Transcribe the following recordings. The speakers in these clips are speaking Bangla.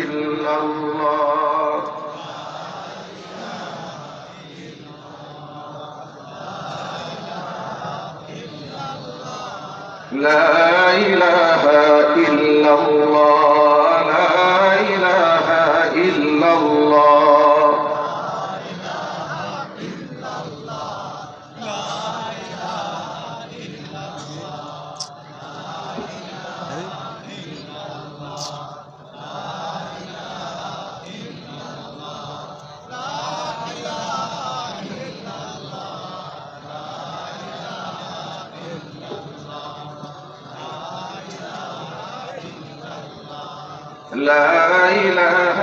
ইল্লাল্লাহ লা ইলাহা ইল্লাল্লাহ লা ইলাহা ইল্লাল্লাহ لا إله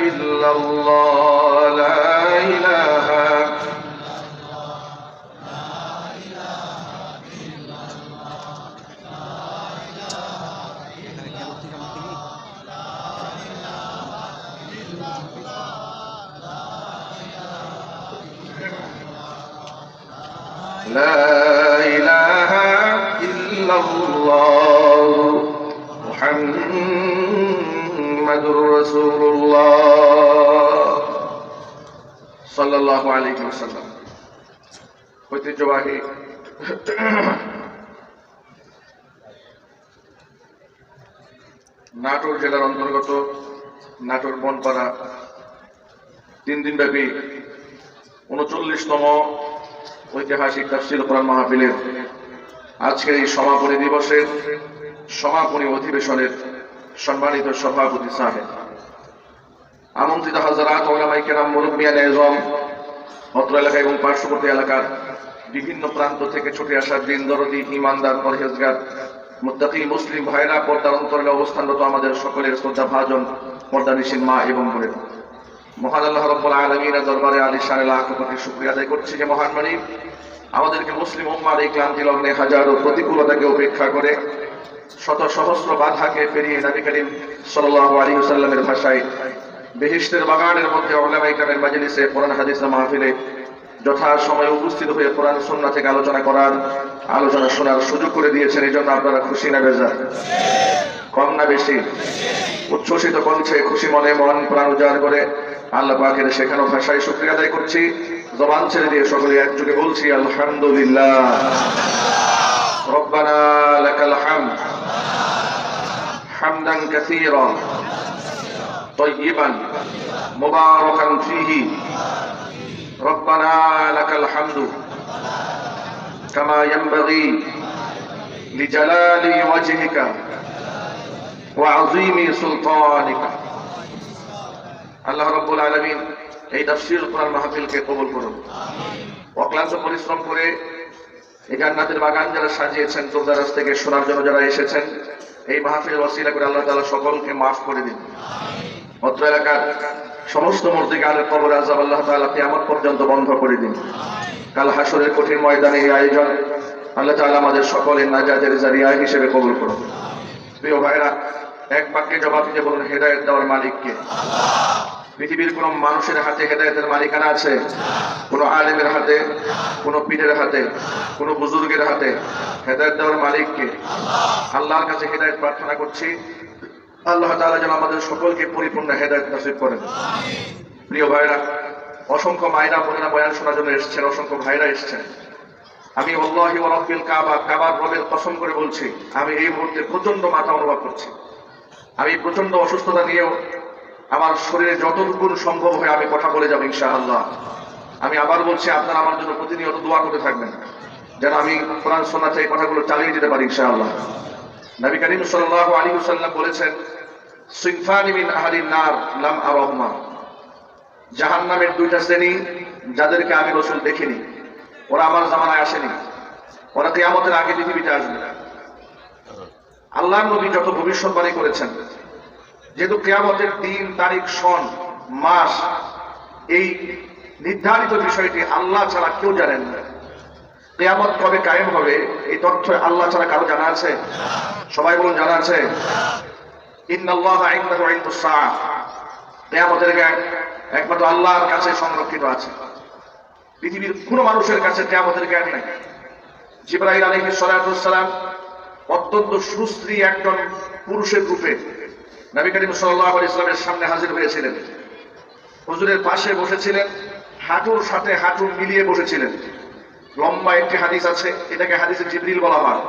إلا الله لا إله لا إله إلا الله মুহাম্মাদুর রাসূলুল্লাহ সাল্লাল্লাহু আলাইহি ওয়াসাল্লাম। ঐতিহ্যবাহী নাটোর জেলার অন্তর্গত নাটোর বনপাড়া 3 দিনব্যাপী 39তম ঐতিহাসিক তাফসীর কোরআন মাহফিলের আজকের এই সমাপনী দিবসের সমাপনী অধিবেশনের সম্মানিত সভাপতি সাহেব, আমন্ত্রিত হাজারাত ওলামায়ে কেরাম, মুরব্বিয়ানে আযম, অত্র এলাকা এবং পার্শ্ববর্তী এলাকার বিভিন্ন প্রান্ত থেকে ছুটে আসা দিন দরদি, ইমানদার, পরহেজগার, মুত্তাকি মুসলিম ভাইরা, পর্দার অন্তরালে অবস্থানরত আমাদের সকলের শ্রদ্ধা ভাজন পর্দানিশীন মা এবং বোনেরা, মহান আল্লাহ রাব্বুল আলামিনের দরবারে আলিশান লাখ কোটি শুকরিয়া আদায় করছি যে মহান মালিক আমাদেরকে মুসলিম উম্মার এই ক্লান্তি লগ্নে হাজারো প্রতিকূলতাকে উপেক্ষা করে শত সহস্র বাধাকে পেরিয়ে নবী করিম সাল্লাল্লাহু আলাইহি ওয়াসাল্লামের ভাষায় বেহেশতের বাগানের মধ্যে উলামায়ে কেরামের মাজলিসে কোরআন হাদিসের মাহফিলে যথা সময়ে উপস্থিত হয়ে কোরআন সুন্নাহ থেকে আলোচনা শোনার সুযোগ করে দিয়েছেন। এই জন্য আপনারা খুশি না বেজার? কম না বেশি? উচ্ছ্বসিত কণ্ঠে খুশি মনে মন প্রাণ উজাড় করে আল্লাহ পাকের শেখানো ভাষায় শুকরিয়া আদায় করছি। জবান ছেড়ে দিয়ে সকলে একযোগে বলছি আলহামদুলিল্লাহ। রব্বানা লাকাল হামদ হামদান কাসীরা তাইয়িবান মুবারাকান ফীহি। রব্বানা লাকাল হামদু কামা ইয়ানবাগী লিজালালি ওয়াজহিকা ওয়া আযীমি সুলতানিকা। আল্লাহ রাব্বুল আলামিন এই তাফসীর কোরআন মাহফিলকে কবুল করুন। অক্লান্ত পরিশ্রম করে এই জান্নাতের বাগান যারা সাজিয়েছেন, দূরদরাজ থেকে শোনার জন্য যারা এসেছেন, এই মাহফিলের ওসিলা করে আল্লাহ তাআলা সকলকে মাফ করে দিন। অত্র এলাকার সমস্ত মুরদিগানের কবর আযাব আল্লাহ তাআলা কিয়ামত পর্যন্ত বন্ধ করে দিন। কাল হাসরের কঠিন ময়দানে এই আয়োজন আল্লাহ তাআলা আমাদের সকলের নাজাতের জারিয়া হিসেবে কবুল করুন। প্রিয় ভাইরা, এক বাক্যে জবাব দিতে বলুন, হেদায়েত দেওয়ার মালিক কে? পৃথিবীর কোন মানুষের হাতে হেদায়েতের মালিকানা আছে? কোন আলেমের হাতে, কোন পীরের হাতে, কোন বুজুর্গের হাতে? হেদায়েত দেওয়ার মালিক কে? আল্লাহর কাছে হেদায়েত প্রার্থনা করছি, আল্লাহ তাআলা যেন আমাদের সকলকে পরিপূর্ণ হেদায়েত নসিব করেন। প্রিয় ভাইরা, অসংখ্য মায়েরা বোনেরা বয়ান শোনার জন্য এসেছেন, অসংখ্য ভাইরা এসেছেন। আমি আল্লাহি ওয়া রাব্বিল কাবা, কাবার রবের কসম করে বলছি, আমি এই মুহূর্তে প্রচন্ড মাথা অনুভব করছি। আমি প্রচন্ড অসুস্থতা নিয়েও আমার শরীরে যতটুকু সম্ভব হয় আমি কথা বলে যাবো ইনশাআল্লাহ। আমি আবার বলছি, আপনারা আমার জন্য প্রতিনিয়ত দোয়া করতে থাকবেন যেন আমি কোরআন সুন্নাহ থেকে কথাগুলো চালিয়ে যেতে পারি ইনশাআল্লাহ। নবী করিম সাল্লাল্লাহু আলাইহি ওয়াসাল্লাম বলেছেন, সিনফানি মিন আহলিন নার লাম আরাহুমা। জাহান্নামের দুইটা শ্রেণী যাদেরকে আমি রাসূল দেখিনি, ওরা আমার জামানায় আসেনি, ওরা কিয়ামতের আগে পৃথিবীতে আসবে। আল্লাহর নবী যত ভবিষ্যৎবাণী করেছেন, যেহেতু কিয়ামতের দিন, তারিখ, সন, মাস, এই নির্ধারিত বিষয়টি আল্লাহ ছাড়া কেউ জানেন না। কিয়ামত কবে কায়েম হবে এই তথ্য আল্লাহ ছাড়া কারো জানা আছে? সবাই বলুন, জানা আছে? ইন্নাল্লাহা ইনদাহু ইলমুস সাআহ। কিয়ামতের জ্ঞান একমাত্র আল্লাহর কাছে সংরক্ষিত আছে। পৃথিবীর কোনো মানুষের কাছে কিয়ামতের জ্ঞান নেই। জিবরাইল আলাইহিস সালাতু ওয়াস সালাম অত্যন্ত সুশ্রী একজন পুরুষের রূপে নবী করিম সাল্লাল্লাহু আলাইহি ওয়াসাল্লামের সামনে হাজির হয়েছিলেন। হুজুরের পাশে বসেছিলেন, হাঁটুর সাথে হাঁটু মিলিয়ে বসেছিলেন। লম্বা একটি হাদিস আছে, এটাকে হাদিসে জিবরিল বলা হয়।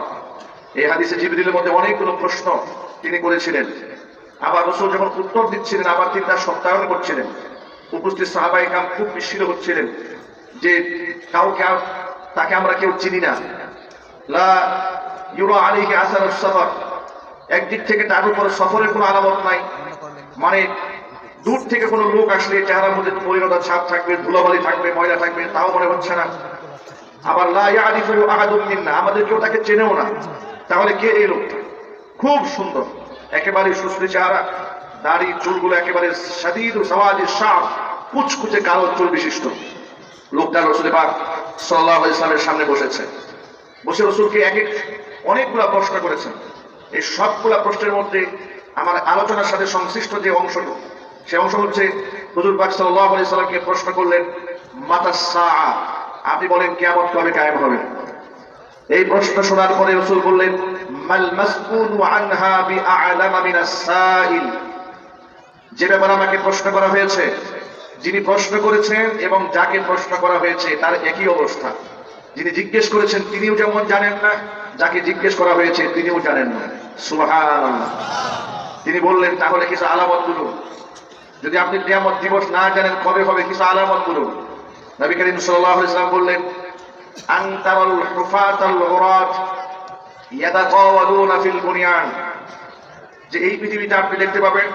এই হাদিসে জিবরিলের মধ্যে অনেকগুলো প্রশ্ন তিনি করেছিলেন। আবার রাসূল যখন উত্তর দিচ্ছিলেন, আবার তিনি তার সত্যায়ন করছিলেন। উপস্থিত সাহাবায়ে কেরাম খুব বিস্মিত হচ্ছিলেন যে তাকে আমরা কেউ চিনি না। লা ইউরা আলাইহি আসারুস সফর, একদিক থেকে তার উপরে সফরের কোনো আলামত নাই, মানে দূর থেকে কোনো লোক আসলে চেহারার মধ্যে মলিনতার ছাপ থাকবে, ধুলাবালি থাকবে, ময়লা থাকবে, তাও মনে হচ্ছে না। আবার লা ইয়ারিফু আহাদুম মিন্না, আমাদের কেউ তাকে চেনেও না। তাহলে কে এই লোকটা? খুব সুন্দর, একেবারে সুশ্রী চেহারা, দাড়ি চুলগুলো একেবারে শাদীদু সাওয়াদিস শা'r, কুচকুচে কালো চুল বিশিষ্ট লোকটা রাসূল পাক সাল্লাল্লাহু আলাইহি ওয়াসাল্লামের সামনে বসেছে। বসে রাসূলকে অনেকগুলা প্রশ্ন করেছেন। এই সবগুলা প্রশ্নের মধ্যে আমার আলোচনার সাথে সংশ্লিষ্ট যে অংশটুকু, সে অংশ হচ্ছে হুজুর পাক সাল্লাল্লাহু আলাইহি ওয়াসাল্লামকে প্রশ্ন করলেন, মাতাস সাআ, আপনি বলেন কিয়ামত কবে কায়েম হবে? এই প্রশ্ন শোনার পরে রাসূল বললেন, মাল মাসউলু আনহা বিআ'লামা মিনাস সাইল, যে ব্যাপারে আমাকে প্রশ্ন করা হয়েছে, যিনি প্রশ্ন করেছেন এবং যাকে প্রশ্ন করা হয়েছে তার একই অবস্থা। যিনি জিজ্ঞেস করেছেন তিনিও যেমন জানেন না, যাকে জিজ্ঞেস করা হয়েছে তিনিও জানেন না। সুবহানাল্লাহ। তিনি বললেন, তাহলে কিছু আলামত বলুন, যদি আপনি কিয়ামত দিবস না জানেন কবে হবে, কিছু আলামত বলুন। নবী করিম সাল্লাল্লাহু আলাইহি ওয়াসাল্লাম বললেন, আনতারাল হুফাতাল উরাত ইয়াতাকাওয়ালুনা ফিল বুনিয়ান, যে এই পৃথিবীতে আপনি দেখতে পাবেন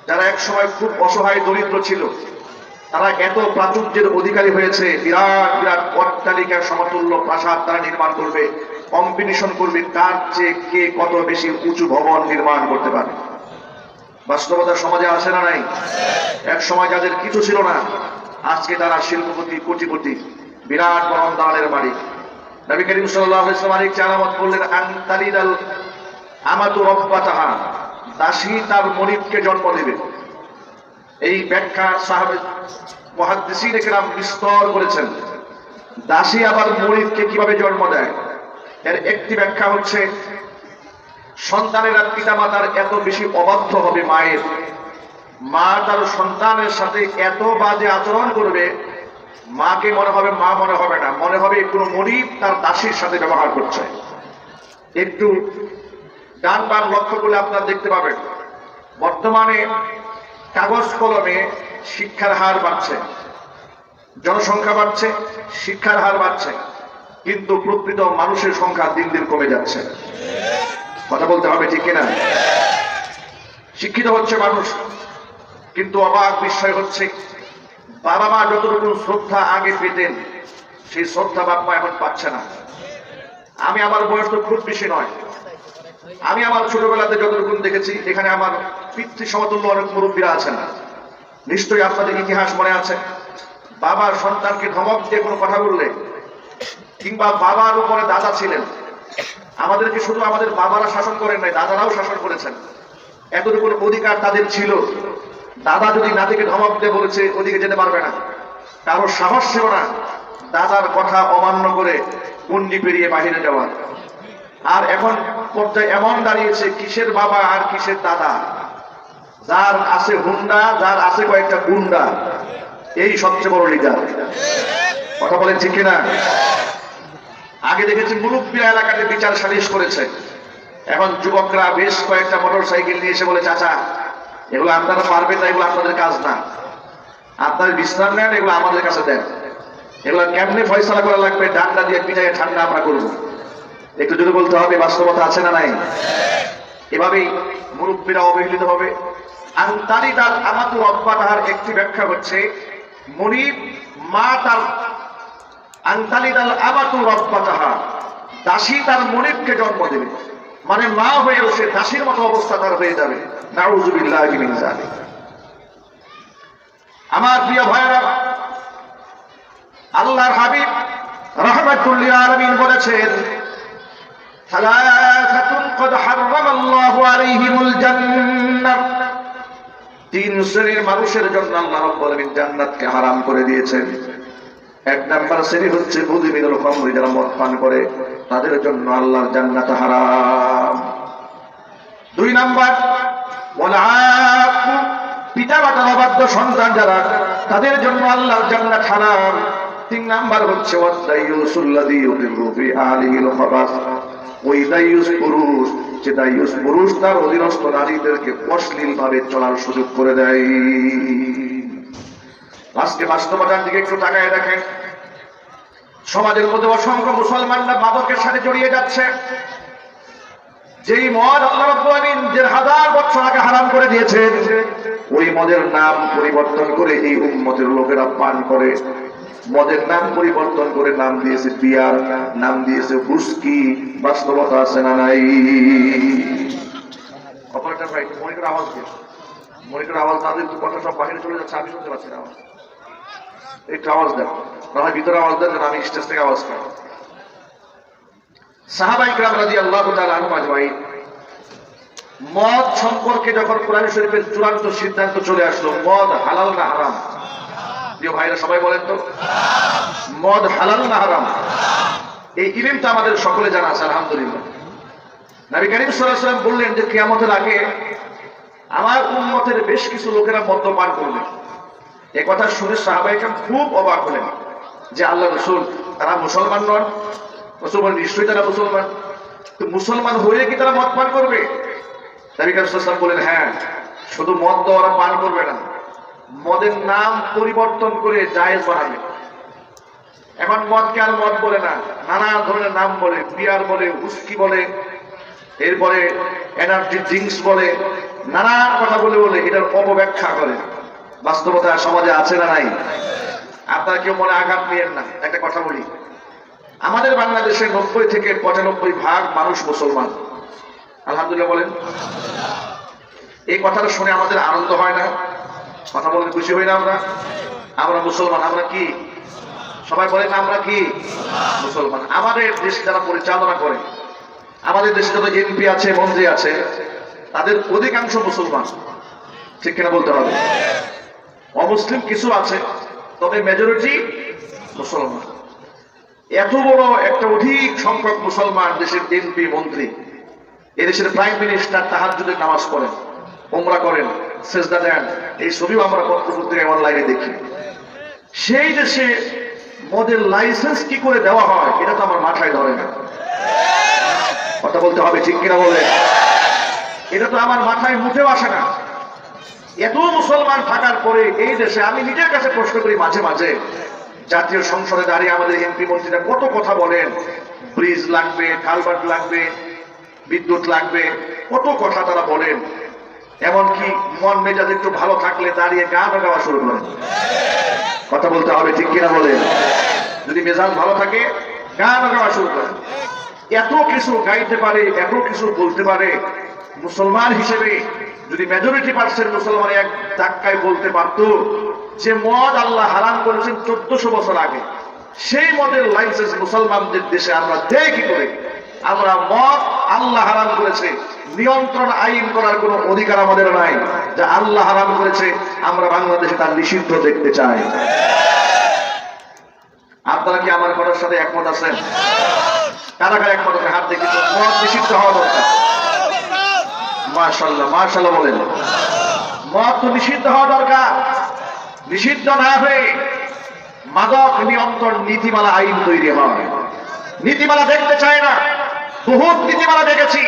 যারা এক সময় খুব অসহায় দরিদ্র ছিল, তারা এত প্রাচুর্যের অধিকারী হয়েছে, বিরাট বিরাট অট্টালিকা সমতুল্য প্রাসাদ তারা নির্মাণ করবে, কম্পিটিশন করবে কার চেয়ে কে কত বেশি উঁচু ভবন নির্মাণ করতে পারে। বাস্তবতা সমাজে আছে না নাই? এক সময় যাদের কিছু ছিল না, আজকে তারা শিল্পপতি, কোটিপতি, বিরাট বড় দালানের মালিক। নবী করিম সাল্লাল্লাহু আলাইহি ওয়াসাল্লাম আরেক আলামত বললেন, আনতালিদাল আমাতু রাব্বাতাহা, দাসী তার মনিবকে জন্ম দেবে। এই ব্যাখ্যা সাহাবে মুহাদ্দিসিনে কেরাম বিস্তর করেছেন। দাসী আবার মনিবকে কিভাবে জন্ম দেয়? এর একটি ব্যাখ্যা হচ্ছে, সন্তানেরা পিতামাতার এত বেশি অবাধ্য হবে, মায়ের মা তার সন্তানের সাথে এত বাজে আচরণ করবে, মাকে মনে হবে মা, মনে হবে না, মনে হবে কোনো মনিব তার দাসীর সাথে ব্যবহার করছে। একটু ডান বাম লক্ষ্য করলে আপনারা দেখতে পাবেন, বর্তমানে কাগজ কলমে শিক্ষার হার বাড়ছে, জনসংখ্যা বাড়ছে, শিক্ষার হার বাড়ছে, কিন্তু প্রকৃত মানুষের সংখ্যা দিন দিন কমে যাচ্ছে। কথা বলতে হবে, ঠিক কিনা? শিক্ষিত হচ্ছে মানুষ, কিন্তু অবাক বিষয় হচ্ছে, বাবা মা যতটুকু শ্রদ্ধা আগে পেতেন, সেই শ্রদ্ধা বাপ মা এখন পাচ্ছে না। আমি আমার বয়স তো খুব বেশি নয়, আমি আমার ছোটবেলাতে যতটুকু দেখেছি, এখানে আমার পিতৃ সমতুল্য অনেক মুরব্বীরা আছেন। নিশ্চয়ই আপনাদের ইতিহাস মনে আছে, বাবার সন্তানকে ধমক দিয়ে কোনো কথা বললে, কিংবা বাবার উপরে দাদা ছিলেন, আমাদেরকে শুধু আমাদের বাবারা শাসন করেন নাই, দাদারাও শাসন করেছেন। এতটুকু অধিকার তাদের ছিল, দাদা যদি নাতিকে ধমক দিয়ে বলেছে ওদিকে যেতে পারবে না, কারোর সাহস ছিল না দাদার কথা অমান্য করে গণ্ডি পেরিয়ে বাহিরে যাওয়ার। আর এখন পর্যায়ে এমন দাঁড়িয়েছে, কিসের বাবা আর কিসের দাদা, যার আছে হুন্ডা, যার আছে কয়েকটা গুন্ডা, এই সবচেয়ে বড় লিডার। কথা বলেন ঠিক কিনা? আগে দেখেছি মুরব্বীরা এলাকাতে বিচার সালিশ করেছে, এখন যুবকরা বেশ কয়েকটা মোটর সাইকেল নিয়ে এসে বলে, চাচা এগুলো আপনারা পারবেন না, এগুলো আপনাদের কাজ না, আপনার বিশ্রাম নেন, এগুলো আমাদের কাছে দেন, এগুলো কেমনে ফয়সালা করা লাগবে, ডান্ডা দিয়ে পিটাইয়ে ঠান্ডা আমরা করবো। একটু যদি বলতে হবে, বাস্তবতা আছে না নাই? এভাবেই মুরব্বীরা অবহেলিত হবে। আনতালিদাল আমাতু রাব্বাতাহার একটি ব্যাখ্যা হচ্ছে, মনিব মা তার, আনতালিদাল আমাতু রাব্বাতাহা, দাসী তার মনিবকে জন্ম দেবে, মানে মা হয়েও সে দাসীর মতো অবস্থা তার হয়ে যাবে। নাউযুবিল্লাহি মিন যালিক। আমার প্রিয় ভাইরা, আল্লাহর হাবিব রাহমাতুল লিল আলামিন বলেছেন, সালাসাতুন ক্বাদ হারামাল্লাহু আলাইহিমুল জান্নাহ, তিন শ্রেণীর মানুষের জন্য আল্লাহ রাব্বুল আলামিন জান্নাতকে হারাম করে দিয়েছেন। এক নাম্বার শ্রেণী হচ্ছে মুদমিনুল খামরি, যারা মদ পান করে, তাদের জন্য আল্লাহর জান্নাত হারাম। দুই নাম্বার পিতা মাতার অবাধ্য সন্তান যারা, তাদের জন্য আল্লাহর জান্নাত হারাম। 3 নাম্বার হচ্ছে ওয়াদাইয়ুসুল্লাযী ইউদিল্লু ফি আলিহিল খাবাস, ওই দাইয়ুস পুরুষ, যে দাইয়ুস পুরুষ তার অধীনস্থ নারীদেরকে অশ্লীল ভাবে চলার সুযোগ করে দেয়। আজকে বাস্তবতার দিকে একটু তাকায় দেখেন, সমাজের মধ্যে অসংখ্য মুসলমানরা মাদকের সাথে জড়িয়ে যাচ্ছে। যেই মদ আল্লাহ রাব্বুল আলামিন 1000 বছর আগে হারাম করে দিয়েছেন, ওই মদের নাম পরিবর্তন করে এই উম্মতের লোকেরা পান করে। মদের নাম পরিবর্তন করে নাম দিয়েছে বিয়ার, নাম দিয়েছে হুস্কি। বাস্তবতা আছে না নাই? অপারেটর ভাই মনিটর আওয়াজ দিন, মনিটর আওয়াজ তাদের কথা সব বাহিরে চলে যাচ্ছে, আমি শুনতে পাচ্ছি না। একটু আওয়াজ দেন, না হয় ভিতরে আওয়াজ দেন, আমি স্টেজ থেকে আওয়াজ পাই। সাহাবায়ে কেরাম রাদিয়াল্লাহু তাআলা আনহুম আজমাইন, মদ সম্পর্কে যখন কোরআন শরীফের চূড়ান্ত সিদ্ধান্ত চলে আসলো, মদ হালাল না হারাম? প্রিয় ভাইরা সবাই বলেন তো, মদ হালাল না হারাম? এই ইলমটা আমাদের সকলে জানা আছে আলহামদুলিল্লাহ। নবী করিম সাল্লাল্লাহু আলাইহি ওয়াসাল্লাম বললেন যে কিয়ামতের আগে আমার উম্মতের বেশ কিছু লোকেরা মদ্যপান করবে। এই কথা শুনে সাহাবায়ে কেরাম খুব অবাক হলেন যে আল্লাহ রাসূল, তারা মুসলমান নন? রাসূল বলেন নিশ্চয়ই তারা মুসলমান। তো মুসলমান হয়ে কি তারা মদ পান করবে? নবী করিম সাল্লাল্লাহু আলাইহি ওয়াসাল্লাম বলেন হ্যাঁ, শুধু মদ তো ওরা পান করবে না, মদের নাম পরিবর্তন করে জায়েজ বানাবে। এখন মদকে আর মদ বলে না, নানা ধরনের নাম বলে, বিয়ার বলে, হুস্কি বলে, এরপরে এনার্জি ড্রিঙ্কস বলে, নানা কথা বলে বলে এটার অপব্যাখ্যা করে। বাস্তবতা সমাজে আছে না নাই? আপনারা কেউ মনে আঘাত নিয়েন না, একটা কথা বলি, আমাদের বাংলাদেশে 90 থেকে 95% মানুষ মুসলমান। আলহামদুলিল্লাহ বলেন। এই কথাটা শুনে আমাদের আনন্দ হয় না? কথা বলতে খুশি হই না আমরা? আমরা মুসলমান। আমরা কি? সবাই বলেন আমরা কি? মুসলমান। আমাদের দেশ যারা পরিচালনা করে, আমাদের দেশে যত এমপি আছে, মন্ত্রী আছে, তাদের অধিকাংশ মুসলমান। ঠিক কিনা বলতে হবে? অমুসলিম কিছু আছে, তবে মেজরিটি মুসলমান। এত বড় একটা অধিক সংখ্যক মুসলমান দেশের এমপি, মন্ত্রী, এদেশের প্রাইম মিনিস্টার তাহাজ্জুদের নামাজ পড়েন, উমরা করেন, সেজদা দেন, এই ছবিও আমরা পত্রপত্রিকায় অনলাইনে দেখি। সেই দেশে মদের লাইসেন্স কি করে দেওয়া হয় এটা তো আমার মাথায় ধরে না। কথা বলতে হবে, ঠিক কিনা বলে? এটা তো আমার মাথায় মুঠেও আসে না। এত মুসলমান থাকার পরে এই দেশে আমি নিজের কাছে প্রশ্ন করি মাঝে মাঝে, জাতীয় সংসদে দাঁড়িয়ে আমাদের এমপি মন্ত্রীরা কত কথা বলেন, ব্রিজ লাগবে, কালভার্ট লাগবে, বিদ্যুৎ লাগবে, কত কথা তারা বলেন। এমনকি মন মেজাজ একটু ভালো থাকলে দাঁড়িয়ে গান গাওয়া শুরু করেন। কথা বলতে হবে, ঠিক কিনা বলেন? যদি মেজাজ ভালো থাকে গান গাওয়া শুরু করেন। এত কিছু গাইতে পারে, এত কিছু বলতে পারে। মুসলমান হিসেবে যদি মেজরিটি পার্সেন্ট মুসলমান এক ধাক্কায় বলতে পারতো যে মদ আল্লাহ হারাম করেছেন 1400 বছর আগে, সেই মদের লাইসেন্স মুসলমানদের দেশে আমরা দেই কি করে? আমরা মদ আল্লাহ হারাম করেছে, নিয়ন্ত্রণ আইন করার কোন অধিকার আমাদের নাই। যা আল্লাহ হারাম করেছে আমরা বাংলাদেশে তার নিষিদ্ধ দেখতে চাই। আপনারা কি আমার কথার সাথে একমত আছেন? কারা কারা একমত আছেন? হাত দেখি তো। মদ নিষিদ্ধ হওয়া দরকার। মাশাআল্লাহ, মাশাআল্লাহ বলেন। মদ তো নিষিদ্ধ হওয়া দরকার। নিষিদ্ধ না হয়ে মাদক নিয়ন্ত্রণ নীতিমালা আইন তৈরি হয়। নীতিমালা দেখতে চায় না, বহুত নীতিমালা দেখেছি।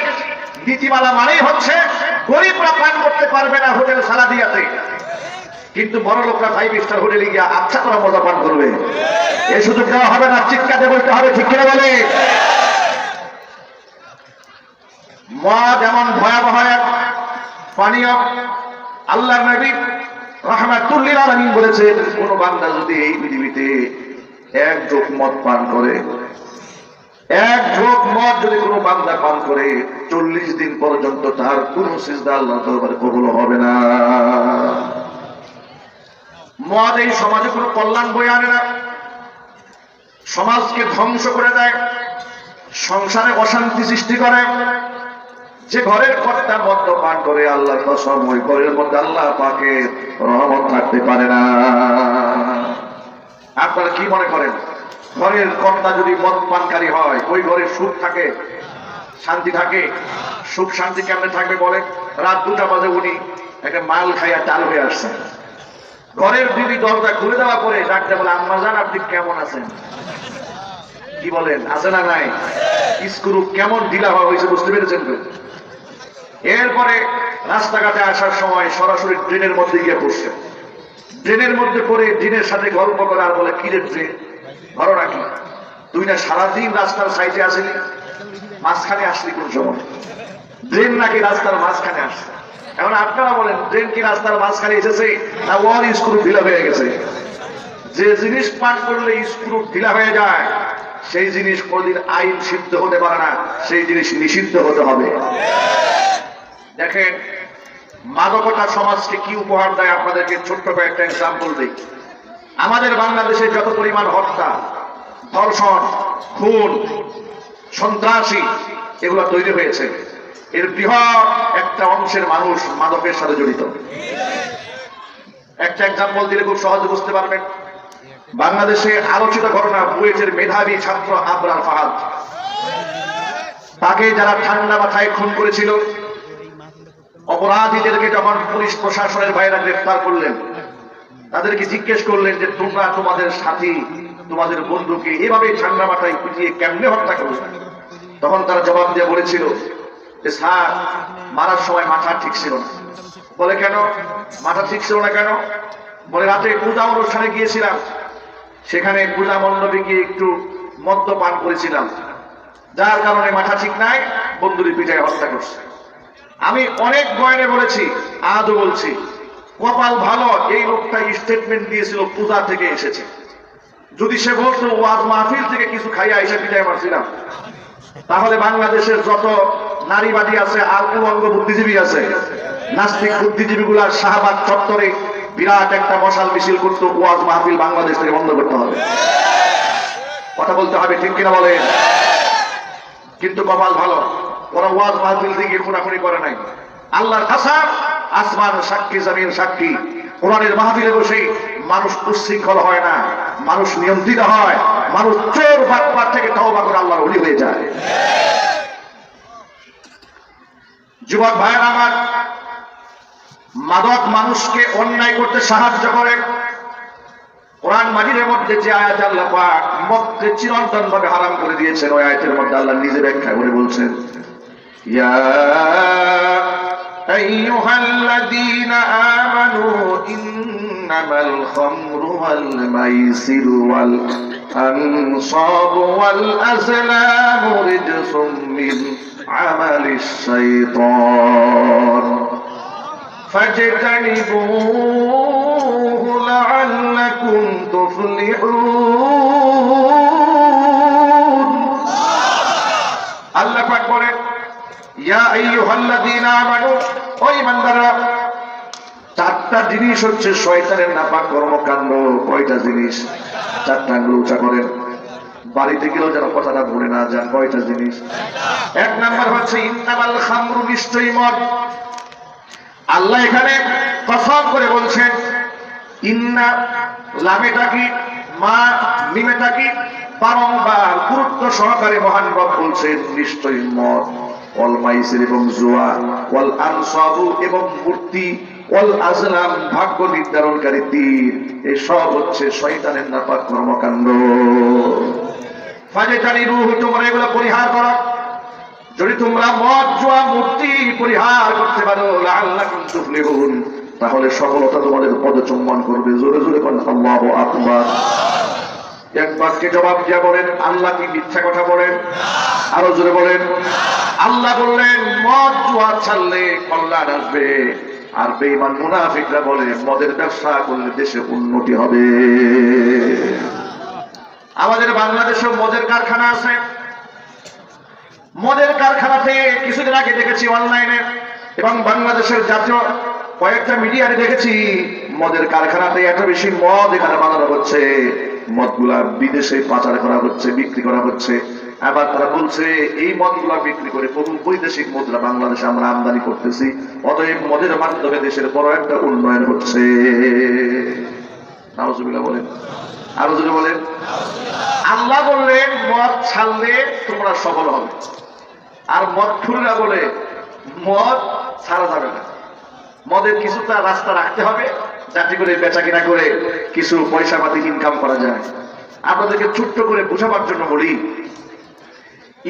নীতিমালা মানেই হচ্ছে গরিবরা পান করতে পারবে না হোটেল সালাদিয়াতে, কিন্তু বড় লোকরা 5 স্টার হোটেলে গিয়ে আচ্ছা করে মজা পান করবে। এই সুযোগ দেওয়া হবে না, চিৎকারে বলতে হবে, ঠিক কিনা বলে? মদ এমন ভয়াবহ এক পানীয়, আল্লাহর নবী রাহমাতুল লিল আলামিন বলেছেন, কোন বান্দা যদি এই পৃথিবীতে এক ঢোক মদ পান করে, এক ঢোক মদ যদি কোনো বান্দা পান করে, 40 দিন পর্যন্ত তার কোন সিজদা আল্লাহর দরবারে কবুল হবে না। মদ এই সমাজে কোনো কল্যাণ বয়ে আনে না, সমাজকে ধ্বংস করে দেয়, সংসারে অশান্তি সৃষ্টি করে। যে ঘরের কর্তা মদ পান করে, আল্লাহর কসম ওই ঘরের মধ্যে আল্লাহ পাকের রহমত থাকতে পারে না। আপনারা কি মনে করেন, ঘরের কর্তা যদি মদ পানকারী হয়, ওই ঘরে সুখ থাকে, শান্তি থাকে? সুখ শান্তি কেমনে থাকবে বলেন? রাত 2টা বাজে উনি একটা মাল খাইয়া টাল হয়ে আসছেন, ঘরের বিবি দরজা খুলে দেওয়া পরে ডাকতে বলে, আম্মা জান আপনি কেমন আছেন? কি বলেন, আছে না নাই? স্ক্রু কেমন ঢিলা হওয়া হয়েছে বুঝতে পেরেছেন তো? এরপরে রাস্তাঘাটে আসার সময় সরাসরি ড্রেনের মধ্যে গিয়ে পড়ছে, ড্রেনের মধ্যে পড়ে ড্রেনের সাথে গল্প করে আর বলে, কি রে ড্রেন, ধরো নাকি তুই না সারাদিন রাস্তার সাইডে আসলি, মাঝখানে আসলি কোন সময়? ড্রেন নাকি রাস্তার মাঝখানে আসছে? এখন আপনারা বলেন, ড্রেন কি রাস্তার মাঝখানে এসেছে না ওর স্ক্রু ঢিলা হয়ে গেছে? যে জিনিস পান করলে স্ক্রু ঢিলা হয়ে যায় সেই জিনিস কোনদিন আইন সিদ্ধ হতে পারে না, সেই জিনিস নিষিদ্ধ হতে হবে। দেখেন মাদকতা সমাজকে কি উপহার দেয়, আপনাদেরকে ছোট্ট কয়েকটা এক্সাম্পল দিই। আমাদের বাংলাদেশে যত পরিমাণ হত্যা, ধর্ষণ, খুন, সন্ত্রাসী এগুলো তৈরি হয়েছে, এর বৃহৎ একটা অংশের মানুষ মাদকের সাথে জড়িত। একটা এক্সাম্পল দিলে খুব সহজে বুঝতে পারবেন। বাংলাদেশে আলোচিত ঘটনা, বুয়েটের মেধাবী ছাত্র আবরার ফাহাদ, তাকে যারা ঠান্ডা মাথায় খুন করেছিল, অপরাধীদেরকে যখন পুলিশ প্রশাসনের ভাইরা গ্রেফতার করলেন, তাদেরকে জিজ্ঞেস করলেন যে তোমরা তোমাদের সাথী, তোমাদের বন্ধুকে এভাবে ঠান্ডা মাথায় পিটিয়ে কেমনে হত্যা করবে? তখন তারা জবাব দিয়ে বলেছিল যে স্যার, মারার সময় মাথা ঠিক ছিল না। বলে কেন মাথা ঠিক ছিল না কেন? বলে রাতে পূজা অনুষ্ঠানে গিয়েছিলাম, সেখানে পূজা মণ্ডপে গিয়ে একটু মদ্যপান করেছিলাম, যার কারণে মাথা ঠিক নাই, বন্ধুরি পিটায় হত্যা করছে। আমি অনেক বয়ানে বলেছি, আজও বলছি, কপাল ভালো এই লোকটা স্টেটমেন্ট দিয়েছিল পূজা থেকে এসেছে। যদি সে বলতো ওয়াজ মাহফিল থেকে কিছু খাইয়া এসে পিটায় মারছিলাম, তাহলে বাংলাদেশের যত নারীবাদী আছে আর উলঙ্গ বুদ্ধিজীবী আছে, নাস্তিক বুদ্ধিজীবী গুলার শাহবাগ চত্বরে বিরাট একটা মশাল মিছিল করতো, ওয়াজ মাহফিল বাংলাদেশ থেকে বন্ধ করতে হবে। কথা বলতে হবে, ঠিক কিনা বলেন? কিন্তু কপাল ভালো, ওরা ওয়াজ মাহফিল থেকে খুনাখুনি করে নাই। আল্লাহর কাসম, আসমান সাক্ষী, জমিন সাক্ষী, কোরআনের মাহফিলে বসে মানুষ উচ্ছৃঙ্খল হয় না, মানুষ নিয়ন্ত্রিত হয়, মানুষ চোর বাটপার থেকে তওবা করে আল্লাহর ওলি হয়ে যায়। যুবক ভাইয়েরা আমার, মাদক মানুষকে অন্যায় করতে সাহায্য করে। কোরআন মাজিদের মধ্যে যে আয়াত আল্লাহ পাক মদকে চিরন্তন ভাবে হারাম করে দিয়েছেন, ওই আয়াতের মধ্যে আল্লাহ নিজে ব্যাখ্যা করে বলছেন, ইয়া আইয়ুহাল্লাযীনা আমানু ইন্নামাল খামরু ওয়াল মাইসিরু ওয়াল আনসাবু ওয়াল আযলামু রিজসুম মিন আমালিশ শাইতান ফাজতানিবুহু লাআল্লাকুম তুফলিহুন। আল্লাহ পাক বলেন, ইয়া আইয়ুহাল্লাযীনা আমানু, ও ঈমানদাররা, চারটা জিনিস হচ্ছে শয়তানের নাপাক কর্মকাণ্ড। কয়টা জিনিস? চারটা আঙ্গুল উঁচা করেন, বাড়িতে গেলেও যেন কথাটা ভুলে না যান। কয়টা জিনিস? এক নাম্বার হচ্ছে ইন্নামাল খামরু, নিশ্চয়ই মদ। আল্লাহ এখানে কসম করে বলছেন, ইন্না লামেটা কি, মা মিমেটা কি, বারংবার গুরুত্ব সহকারে মহান রব বলছেন নিশ্চয়ই মদ, ওয়াল মাইসির এবং জুয়া, ওয়াল আনসাবু এবং মূর্তি, ওয়াল আজলাম ভাগ্য নির্ধারণকারী তীর, এসব হচ্ছে শয়তানের নাপাক কর্মকাণ্ড। ফাজতানিবুহু, তোমরা এগুলো পরিহার করো। যদি তোমরা মদ, জুয়া, মূর্তি পরিহার করতে পারো, লাআল্লাকুম তুফলিহুন, তাহলে সফলতা তোমাদের পদচুম্বন করবে। জোরে জোরে বলেন আল্লাহু আকবার। এক বাক্যে জবাব দিয়া বলেন, আল্লাহ কি মিথ্যা কথা বলেন? আরো জোরে বলেন। আল্লাহ বললেন মদ জুয়া ছাড়লে কল্যাণ আসবে, আর বেঈমান মুনাফিকরা বলে মদের ব্যবসা করলে দেশে উন্নতি হবে। আমাদের বাংলাদেশে মদের কারখানা আছে। মদের কারখানাতে কিছুদিন আগে দেখেছি অনলাইনে এবং বাংলাদেশের জাতীয় কয়েকটা মিডিয়াতে দেখেছি, মদের কারখানাতে এত বেশি মদ এখানে বানানো হচ্ছে, মদগুলা বিদেশে পাচার করা হচ্ছে, বিক্রি করা হচ্ছে। আবার তারা বলছে এই মদগুলা বিক্রি করে বহু বৈদেশিক মুদ্রা বাংলাদেশে আমরা আমদানি করতেছি, অতএব মদের মাধ্যমে দেশের বড় একটা উন্নয়ন হচ্ছে। নাউজুবিল্লাহ বলেন, আরো যদি বলেন। আল্লাহ বললেন মদ ছাড়লে তোমরা সফল হবে, আর মদখুররা বলে মদ ছাড়া যাবে না, মদের কিছুটা রাস্তা রাখতে হবে যাতে করে বেচা কিনা করে কিছু পয়সা পাতি ইনকাম করা যায়। আপনাদেরকে ছোট্ট করে বোঝাবার জন্য বলি,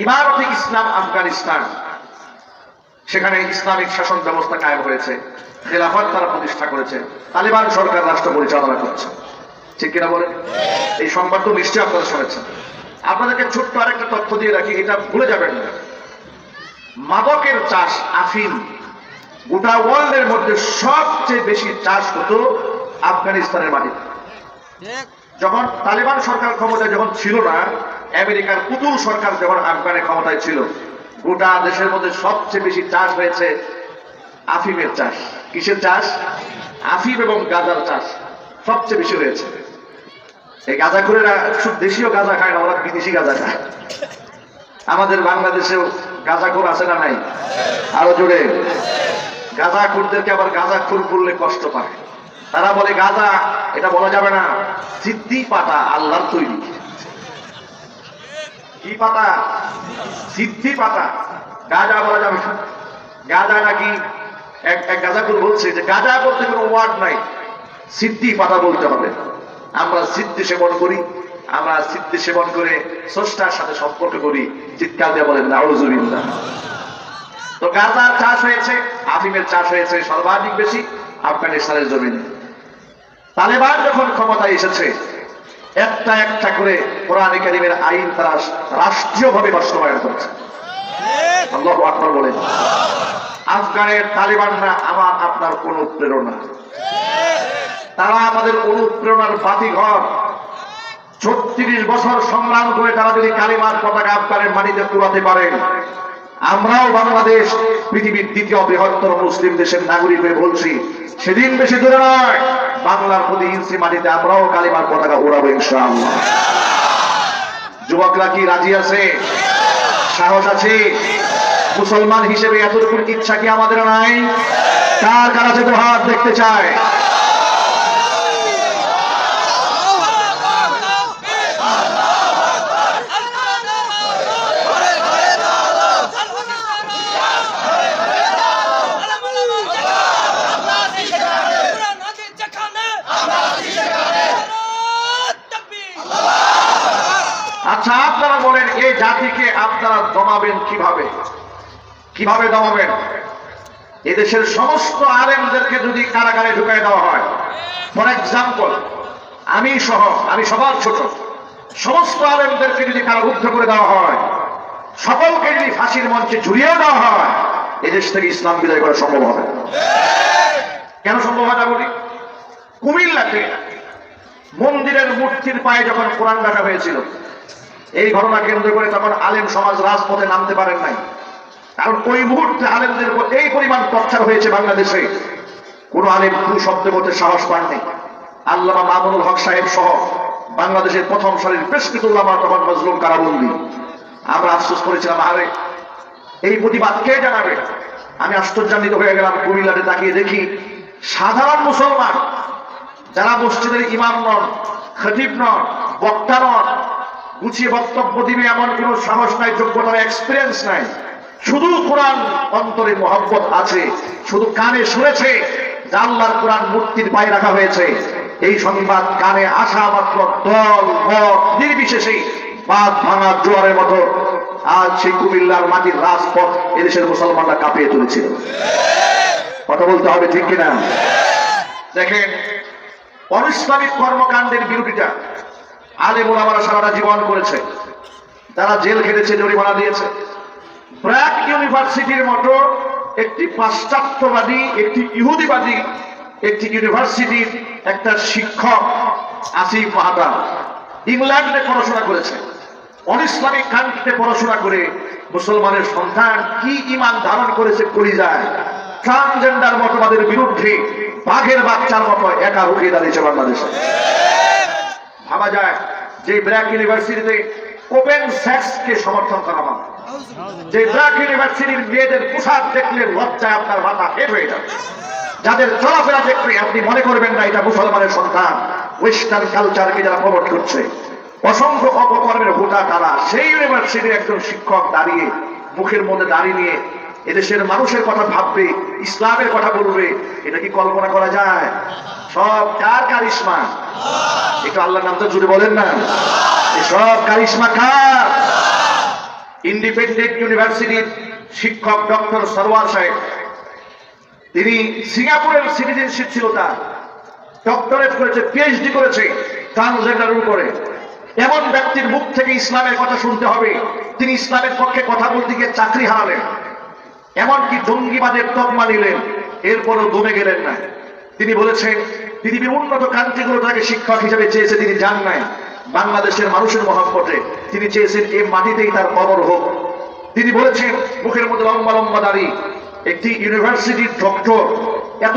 ইমারতে ইসলাম আফগানিস্তান, সেখানে ইসলামিক শাসন ব্যবস্থা কায়েম হয়েছে, খেলাফত তারা প্রতিষ্ঠা করেছে, তালিবান সরকার রাষ্ট্র পরিচালনা করছে, ঠিক কিনা বলে? এই সংবাদ তো নিশ্চয়ই আপনারা শুনেছেন। আপনাদেরকে ছোট্ট আরেকটা তথ্য দিয়ে রাখি, এটা ভুলে যাবেন না। মাদকের চাষ, আফিম, গোটা ওয়ার্ল্ডের মধ্যে সবচেয়ে বেশি চাষ হতো আফগানিস্তানের মাটিতে। যখন তালিবান সরকার ক্ষমতায় যখন ছিল না, আমেরিকার পুতুল সরকার যখন আফগানের ক্ষমতায় ছিল, গোটা দেশের মধ্যে সবচেয়ে বেশি চাষ হয়েছে আফিমের চাষ। কিসের চাষ? আফিম এবং গাঁজার চাষ সবচেয়ে বেশি হয়েছে। এই গাঁজাখোরেরা শুধু দেশীয় গাঁজা খায় না, ওরা বিদেশি গাঁজা খায়। আমাদের বাংলাদেশেও গাঁজাখোর আছে না নাই? আরো জোরে। গাঁজাখোরদেরকে আবার গাঁজাখোর বললে কষ্ট পায়, তারা বলে গাঁজা, এটা বলা যাবে না, সিদ্ধি পাতা আল্লাহর তৈরি। কি পাতা? সিদ্ধি পাতা, গাঁজা বলা যাবে না। গাঁজা নাকি এক গাঁজাখোর বলছে যে গাঁজা বলতে কোনো ওয়ার্ড নাই, সিদ্ধি পাতা বলতে হবে। আমরা সিদ্ধি সেবন করি, আমরা সিদ্ধি সেবন করে স্রষ্টার সাথে সম্পর্ক করি, চিৎকার দিয়ে বলেন নাউজুবিল্লাহ। তো গাঁজার চাষ হয়েছে, আফিমের চাষ হয়েছে সর্বাধিক বেশি আফগানিস্তানের জমিনে। তালেবান যখন ক্ষমতায় এসেছে, একটা একটা করে কোরআন কারীমের আইন তারা রাষ্ট্রীয়ভাবে বাস্তবায়ন করছে। আল্লাহু আকবার বলেন। আফগানের তালেবানরা আমার আপনার অনুপ্রেরণা, তারা আমাদের অনুপ্রেরণার বাতিঘর। 36 বছর সংগ্রাম করে তারা যদি কালিমার পতাকা আফগানের মাটিতে পুরাতে পারেন, আমরাও বাংলাদেশ পৃথিবীর দ্বিতীয় বৃহত্তর মুসলিম দেশের নাগরিক হয়ে বলছি, সেদিন বেশি দূরে নয়, বাংলার প্রতি ইঞ্চি মাটিতে আমরাও কালিমার পতাকা উড়াবো ইনশাআল্লাহ। যুবকরা কি রাজি আছে? সাহস আছে? মুসলমান হিসেবে এতটুকু ইচ্ছা কি আমাদের নাই? কার কার আছে তো হাত দেখতে চায়। আচ্ছা, আপনারা বলেন এই জাতিকে আপনারা দমাবেন কিভাবে? কিভাবে দমাবেন? এদেশের সমস্ত আলেমদেরকে যদি কারাগারে ঢুকাই দেওয়া হয়, ফর এক্সাম্পল আমি সহ, আমি সবার ছোট, সমস্ত আলেমদেরকে যদি কারারুদ্ধ করে দেওয়া হয়, সকলকে যদি ফাঁসির মঞ্চে ঝুলিয়েও দেওয়া হয়, এদেশ থেকে ইসলাম বিদায় করা সম্ভব হবে। কেন সম্ভব হয় না বলি? কুমিল্লাতে মন্দিরের মূর্তির পায়ে যখন কোরআন রাখা হয়েছিল, এই ঘটনা কেন্দ্র করে তখন আলেম সমাজ রাজপথে নামতে পারেন নাই, কারণ ওই মুহূর্তে আলেমদের উপর এই পরিমাণ টর্চার হয়েছে বাংলাদেশে, কোন আলেম কোন শব্দ বলতে সাহস পাননি। আল্লামা মামুনুল হক সাহেব সহ বাংলাদেশের প্রথম সারির বেশকিছু উলামা তখন মজলুম কারাবন্দী। আমরা আফসোস করেছিলাম, আরে এই প্রতিবাদ কে জানাবে? আমি আশ্চর্যান্বিত হয়ে গেলাম, কুমিল্লাতে তাকিয়ে দেখি সাধারণ মুসলমান যারা মসজিদের ইমাম নন, খতিব নন, বক্তা নন, গুছিয়ে বক্তব্য দিবে এমন কোন সাহস নাই, যোগ্যতার এক্সপিরিয়েন্স নাই, শুধু কোরআন অন্তরে মহব্বত আছে, শুধু কানে শুনেছে যে আল্লাহর কোরআন মূর্তির পায়ে রাখা হয়েছে, এই সংবাদ কানে আসা মাত্র দল মত নির্বিশেষে বাঁধ ভাঙা জোয়ারের মতো আজ সেই কুমিল্লার মাটির রাজপথ এদেশের মুসলমানরা কাঁপিয়ে তুলেছিল। কথা বলতে হবে, ঠিক কিনা? দেখেন, অনিসলামিক কর্মকাণ্ডের বিরোধিতা আলেম ওলামারা সারাটা জীবন করেছে, তারা জেল খেটেছে, জরিমানা দিয়েছে। ব্র্যাক ইউনিভার্সিটির মতো একটি পাশ্চাত্যবাদী, একটি ইহুদিবাদী একটি ইউনিভার্সিটির একটা শিক্ষক আসিফ মাহাতা ইংল্যান্ডে পড়াশোনা করেছে। অনিসলামিক কান্ট্রিতে পড়াশোনা করে মুসলমানের সন্তান কি ইমান ধারণ করেছে কলিজায়, ট্রান্সজেন্ডার মতবাদের বিরুদ্ধে বাঘের বাচ্চার মতো একা রুখে দাঁড়িয়েছে বাংলাদেশে। ভাবা যায় যে ব্র্যাক ইউনিভার্সিটিতে ওপেন সেক্সকে সমর্থন করা হয়, যে ব্র্যাক ইউনিভার্সিটির মেয়েদের পোশাক দেখলে লজ্জায় আপনার মাথা হেট হয়ে যাবে, যাদের চলাফেরা দেখলে আপনি মনে করবেন না এটা মুসলমানের সন্তান, ওয়েস্টার্ন কালচারকে যারা প্রমোট করছে, অসংখ্য অপকর্মের হোতা তারা। সেই ইউনিভার্সিটির একজন শিক্ষক দাঁড়িয়ে মুখের মধ্যে দাঁড়িয়ে নিয়ে এদেশের মানুষের কথা ভাববে, ইসলামের কথা বলবে, এটা কি কল্পনা করা যায়? সব কার কারিশমা? একটু আল্লাহর নামটা জুড়ে বলেন না, সব কারিশমা কার? ইন্ডিপেন্ডেন্ট ইউনিভার্সিটির শিক্ষক ডক্টর সরওয়ার সাহেব, তিনি সিঙ্গাপুরের সিটিজেনশিপ ছিল তার, ডক্টরেট করেছে, পিএইচডি করেছে ট্রান্সজেন্ডারের উপরে। এমন ব্যক্তির মুখ থেকে ইসলামের কথা শুনতে হবে, তিনি ইসলামের পক্ষে কথা বলতে গিয়ে চাকরি হারালেন, এমনকি জঙ্গিবাদের তকমা নিলেন, এরপরও দমে গেলেন না। তিনি বলেছেন পৃথিবীর উন্নত কান্ট্রিগুলো তাকে শিক্ষক হিসেবে চেয়েছে, তিনি যান নাই। বাংলাদেশের মানুষের মহব্বতে তিনি চেয়েছেন এই মাটিতেই তার কবর হোক। তিনি বলেছেন মুখের মধ্যে লম্বা লম্বা দাড়ি, একটি ইউনিভার্সিটির ডক্টর, এত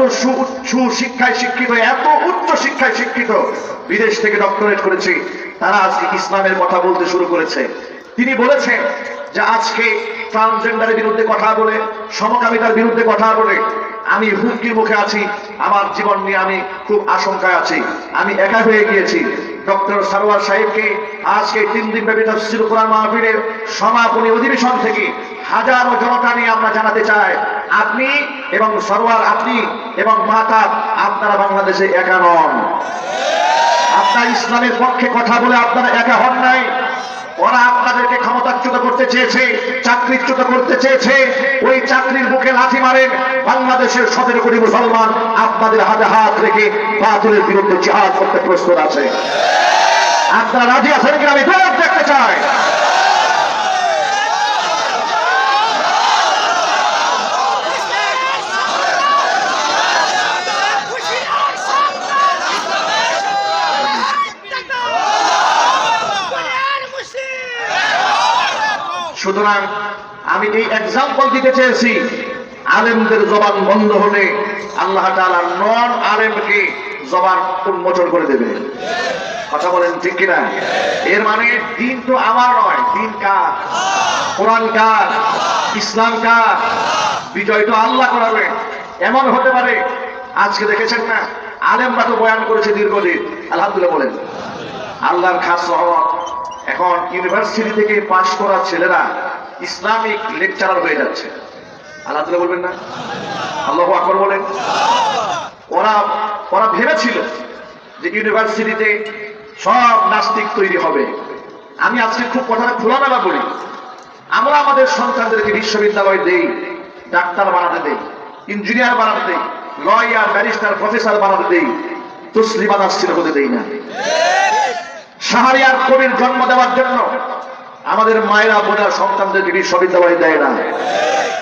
সুশিক্ষায় শিক্ষিত, এত উচ্চ শিক্ষায় শিক্ষিত, বিদেশ থেকে ডক্টরেট করেছে, তারা আজকে ইসলামের কথা বলতে শুরু করেছে। তিনি বলেছেন যে আজকে ট্রান্সজেন্ডারের বিরুদ্ধে কথা বলে, সমকামিতার বিরুদ্ধে কথা বলে আমি হুমকির মুখে আছি, আমার জীবন নিয়ে আমি খুব আশঙ্কায় আছি, আমি একা হয়ে গিয়েছি। ডক্টর সরওয়ার সাহেবকে আজকে 3 দিন ব্যাপী তাফসীর কোরআন মাহফিলের সমাপনী অধিবেশন থেকে হাজারো জনতা নিয়ে আমরা জানাতে চাই, আপনি এবং সরওয়ার, আপনি এবং মাহতাব, আপনারা বাংলাদেশে একা নন। আপনার ইসলামের পক্ষে কথা বলে আপনারা একা হন নাই। ওরা আপনাদেরকে ক্ষমতাচ্যুত করতে চেয়েছে, চাকরিচ্যুত করতে চেয়েছে, ওই চাকরির বুকে লাথি মারেন। বাংলাদেশের 17 কোটি মুসলমান আপনাদের হাতে হাত রেখে বাতিলের বিরুদ্ধে জিহাদ করতে প্রস্তুত আছে। আপনারা রাজি আছেন কিনা আমি জবাব দেখতে চাই। সুতরাং আমি এই এক্সাম্পল দিতে চেয়েছি, আলেমদের জবান বন্ধ হলে আল্লাহ তাআলা নন আলেমকে জবান উন্মোচন করে দেবে। কথা বলেন ঠিক কিনা? এর মানে দিন তো আমার নয়, দিন কার? কোরআন কার? ইসলাম কার? বিজয় তো আল্লাহ করাবে। এমন হতে পারে আজকে দেখেছেন না, আলেমরা তো বয়ান করেছে দীর্ঘদিন, আলহামদুলিল্লাহ বলেন, আল্লাহর খাস রহমত, এখন ইউনিভার্সিটি থেকে পাশ করা ছেলেরা ইসলামিক লেকচারার হয়ে যাচ্ছে। আলহামদুলিল্লাহ বলবেন না? আল্লাহু আকবার বলেন। ওরা ভেবেছিল যে ইউনিভার্সিটিতে সব নাস্তিক তৈরি হবে। আমি আজকে খুব কথাটা খোলামেলা বলি, আমরা আমাদের সন্তানদেরকে বিশ্ববিদ্যালয় দেই, ডাক্তার বানাতে দেই, ইঞ্জিনিয়ার বানাতে দেই, লয়ার, ব্যারিস্টার, প্রফেসর বানাতে দেই, তসলিমা নাসরিন হতে দেই না। শাহরিয়ার কবির জন্ম দেওয়ার জন্য আমাদের মায়েরা বোনেরা সন্তানদেরকে বিশ্ববিদ্যালয় দেয় না।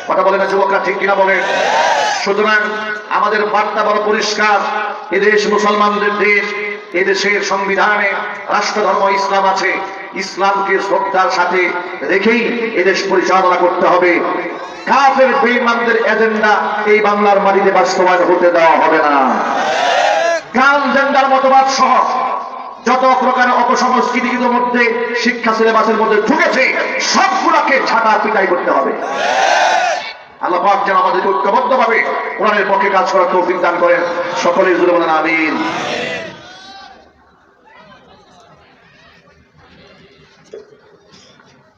কথা বলে না যুবকরা, ঠিক কিনা বলে? সুতরাং আমাদের বার্তা বড় পরিষ্কার, এদেশ মুসলমানদের দেশ, এদেশের সংবিধানে রাষ্ট্রধর্ম ইসলাম আছে, ইসলামকে শ্রদ্ধার সাথে রেখেই এদেশ পরিচালনা করতে হবে। কাফের বেঈমানদের এজেন্ডা এই বাংলার মাটিতে বাস্তবায়ন হতে দেওয়া হবে না। ট্রান্সজেন্ডার মতবাদ সহ যত প্রকারের অপসংস্কৃতি মধ্যে শিক্ষা সিলেবাসের মধ্যে ঢুকেছে সবগুলোকে ছাঁটা পিটাই করতে হবে। আল্লাহ পাক যেন আমাদেরকে ঐক্যবদ্ধভাবে কোরআনের পক্ষে কাজ করার তৌফিক দান করেন। সকলেই জুড়ে বলেন আমিন।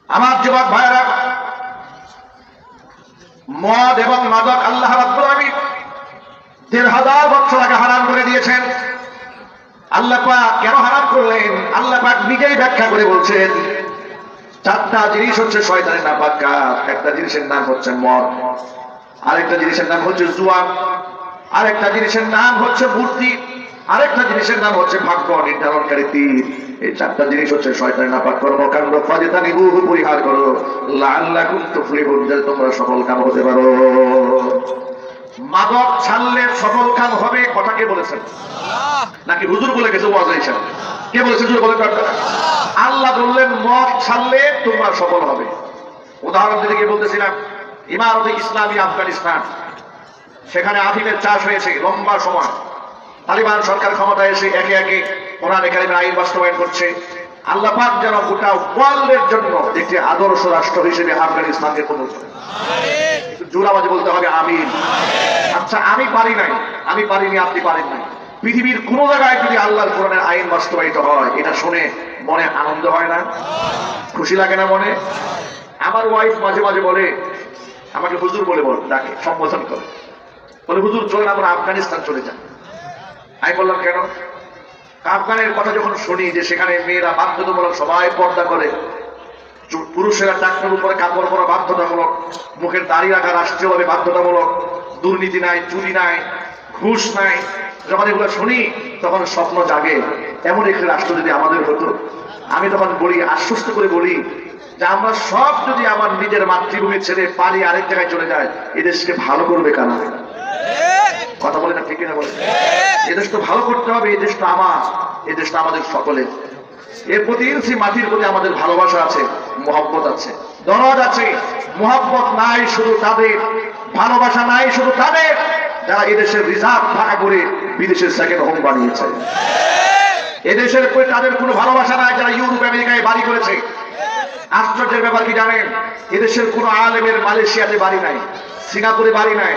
আমার যুবক ভাইয়েরা, মদ এবং মাদক আল্লাহ রাব্বুল আলামিন ১,৫০০ বছর আগে হারাম করে দিয়েছেন। আল্লাহ পাক কেন হারাম করলেন? আল্লাহ পাক নিজেই ব্যাখ্যা করে বলছেন, 4টা জিনিস হচ্ছে শয়তানের নাপাক কাজ। একটা জিনিসের নাম হচ্ছে মদ, আরেকটা জিনিসের নাম হচ্ছে জুয়া, আরেকটা জিনিসের নাম হচ্ছে মূর্তি, আরেকটা জিনিসের নাম হচ্ছে ভাগ্য নির্ধারণকারী তীর। এই 4টা জিনিস হচ্ছে শয়তানের নাপাক কর্মকাণ্ড। ফাজতানিবুহু, পরিহার করো, লাআল্লাকুম তুফলিহুন, যাতে তোমরা সফল কাম হতে পারো। মাদক ছাড়লে সফল কাম হবে, কথা কে বলেছেন? নাকি হুজুর বলে গেছে ওয়াজ হিসাবে? কে বলেছে? হুজুর বলেন। আল্লাহ বললেন মদ ছাড়লে তোমরা সফল হবে। উদাহরণ দিতে গিয়ে বলতেছিলাম, ইমারতে ইসলামী আফগানিস্তান, সেখানে আফিমের চাষ হয়েছে লম্বা সময়। তালিবান সরকার ক্ষমতায় এসে একে একে কোরআন কারীমের আইন বাস্তবায়ন করছে। আল্লাহ পাক যেন গোটা ওয়ার্ল্ডের জন্য একটি আদর্শ রাষ্ট্র হিসেবে আফগানিস্তানকে কবুল করেন। জোর আওয়াজে বলতে হবে আমিন। আচ্ছা, আমি পারি নাই, আমি পারিনি, আপনি পারেন নাই। পৃথিবীর কোন জায়গায় যদি আল্লাহর কোরআনের আইন বাস্তবায়িত হয়, এটা শুনে মনে আনন্দ হয় না? খুশি লাগে না মনে? আমার ওয়াইফ মাঝে মাঝে বলে, আমাকে হুজুর বলে ডাকে, সম্বোধন করে, বলে হুজুর চলেন আমরা আফগানিস্তান চলে যান। আমি বললাম কেন? আফগানের কথা যখন শুনি যে সেখানে মেয়েরা বাধ্যতামূলক সবাই পর্দা করে, পুরুষেরা টাকনোর উপরে কাপড় পরা বাধ্যতামূলক, মুখের দাড়ি রাখা রাষ্ট্রীয়ভাবে বাধ্যতামূলক, দুর্নীতি নাই, চুরি নাই, ঘুষ নাই, যখন এগুলো শুনি তখন স্বপ্ন জাগে এমন একটি রাষ্ট্র যদি আমাদের হতো। আমি তখন বলি, আশ্বস্ত করে বলি যে আমরা সব যদি আমার নিজের মাতৃভূমি ছেড়ে পারি আরেক জায়গায় চলে যায়, এই দেশকে ভালো করবে কারা? কথা বলে না, ঠিক না বলে? এই দেশ তো ভালো করতে হবে, এই দেশটা আমার, এই দেশটা আমাদের সকলের। এর প্রতি ইঞ্চি মাটির প্রতি আমাদের ভালোবাসা আছে, মহব্বত আছে, দরদ আছে। মহব্বত নাই শুধু তাদের, ভালোবাসা নাই শুধু তাদের যারা এদেশের রিজার্ভ টাকা করে বিদেশের সেকেন্ড হোম বানিয়েছে। এদেশের প্রতি তাদের কোনো ভালোবাসা নাই যারা ইউরোপ আমেরিকায় বাড়ি করেছে। আশ্চর্যের ব্যাপার কি জানেন? এদেশের কোন আলেমের মালয়েশিয়াতে বাড়ি নাই, সিঙ্গাপুরে বাড়ি নাই,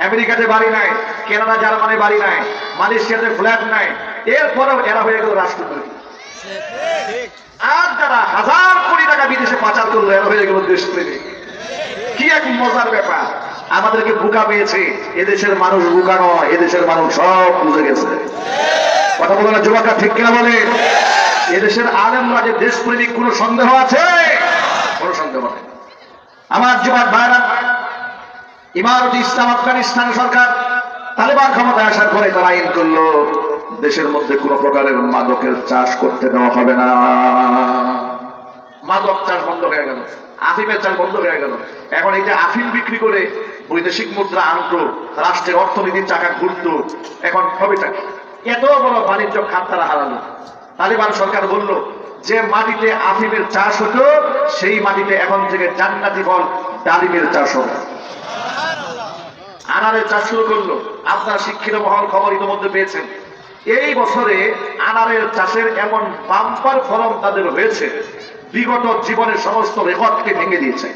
আমেরিকাতে বাড়ি নাই, কানাডা জার্মানি বাড়ি নাই, মালয়েশিয়াতে ফ্ল্যাট নাই। এরপরেও এরা হয়ে গেল রাষ্ট্রপতি। আর যারা হাজার কোটি টাকা বিদেশে পাচার করলো এরা হয়ে গেল দেশপ্রেমী। কি এক মজার ব্যাপার! আমাদেরকে বোকা পেয়েছে। এদেশের মানুষ বোকা নয়, এদেশের মানুষ সব বুঝে গেছে। কথা বলে না যুবকরা, ঠিক কিনা বলে? এদেশের আলেমরা যে দেশপ্রেমিক কোন সন্দেহ আছে? কোন সন্দেহ নেই। আমার যুবক ভাইরা, ইমারতে ইসলাম আফগানিস্তান সরকার তালেবান ক্ষমতায় আসার পরে তারা আইন করলো দেশের মধ্যে কোন প্রকারের মাদকের চাষ করতে দেওয়া হবে না। মাদক চাষ বন্ধ হয়ে গেল, আফিমের চাষ বন্ধ হয়ে গেল। এখন এই যে আফিম বিক্রি করে বৈদেশিক মুদ্রা আনতো, রাষ্ট্রের অর্থনীতির চাকা ঘুরতো, এখন হবেটা কি? এত বড় বাণিজ্য খাত তারা হারালো। তালিবান সরকার বলল যে মাটিতে আফিমের চাষ হতো সেই মাটিতে এখন থেকে জান্নাতি ফল ডালিমের চাষ হবে। আনারের চাষ শুরু করলো। আপনার শিক্ষিত মহল খবর ইতিমধ্যে পেয়েছেন। এই বছরে আনারের চাষের এমন বাম্পার ফলন তাদের হয়েছে, বিগত জীবনের সমস্ত রেকর্ডকে ভেঙে দিয়েছে।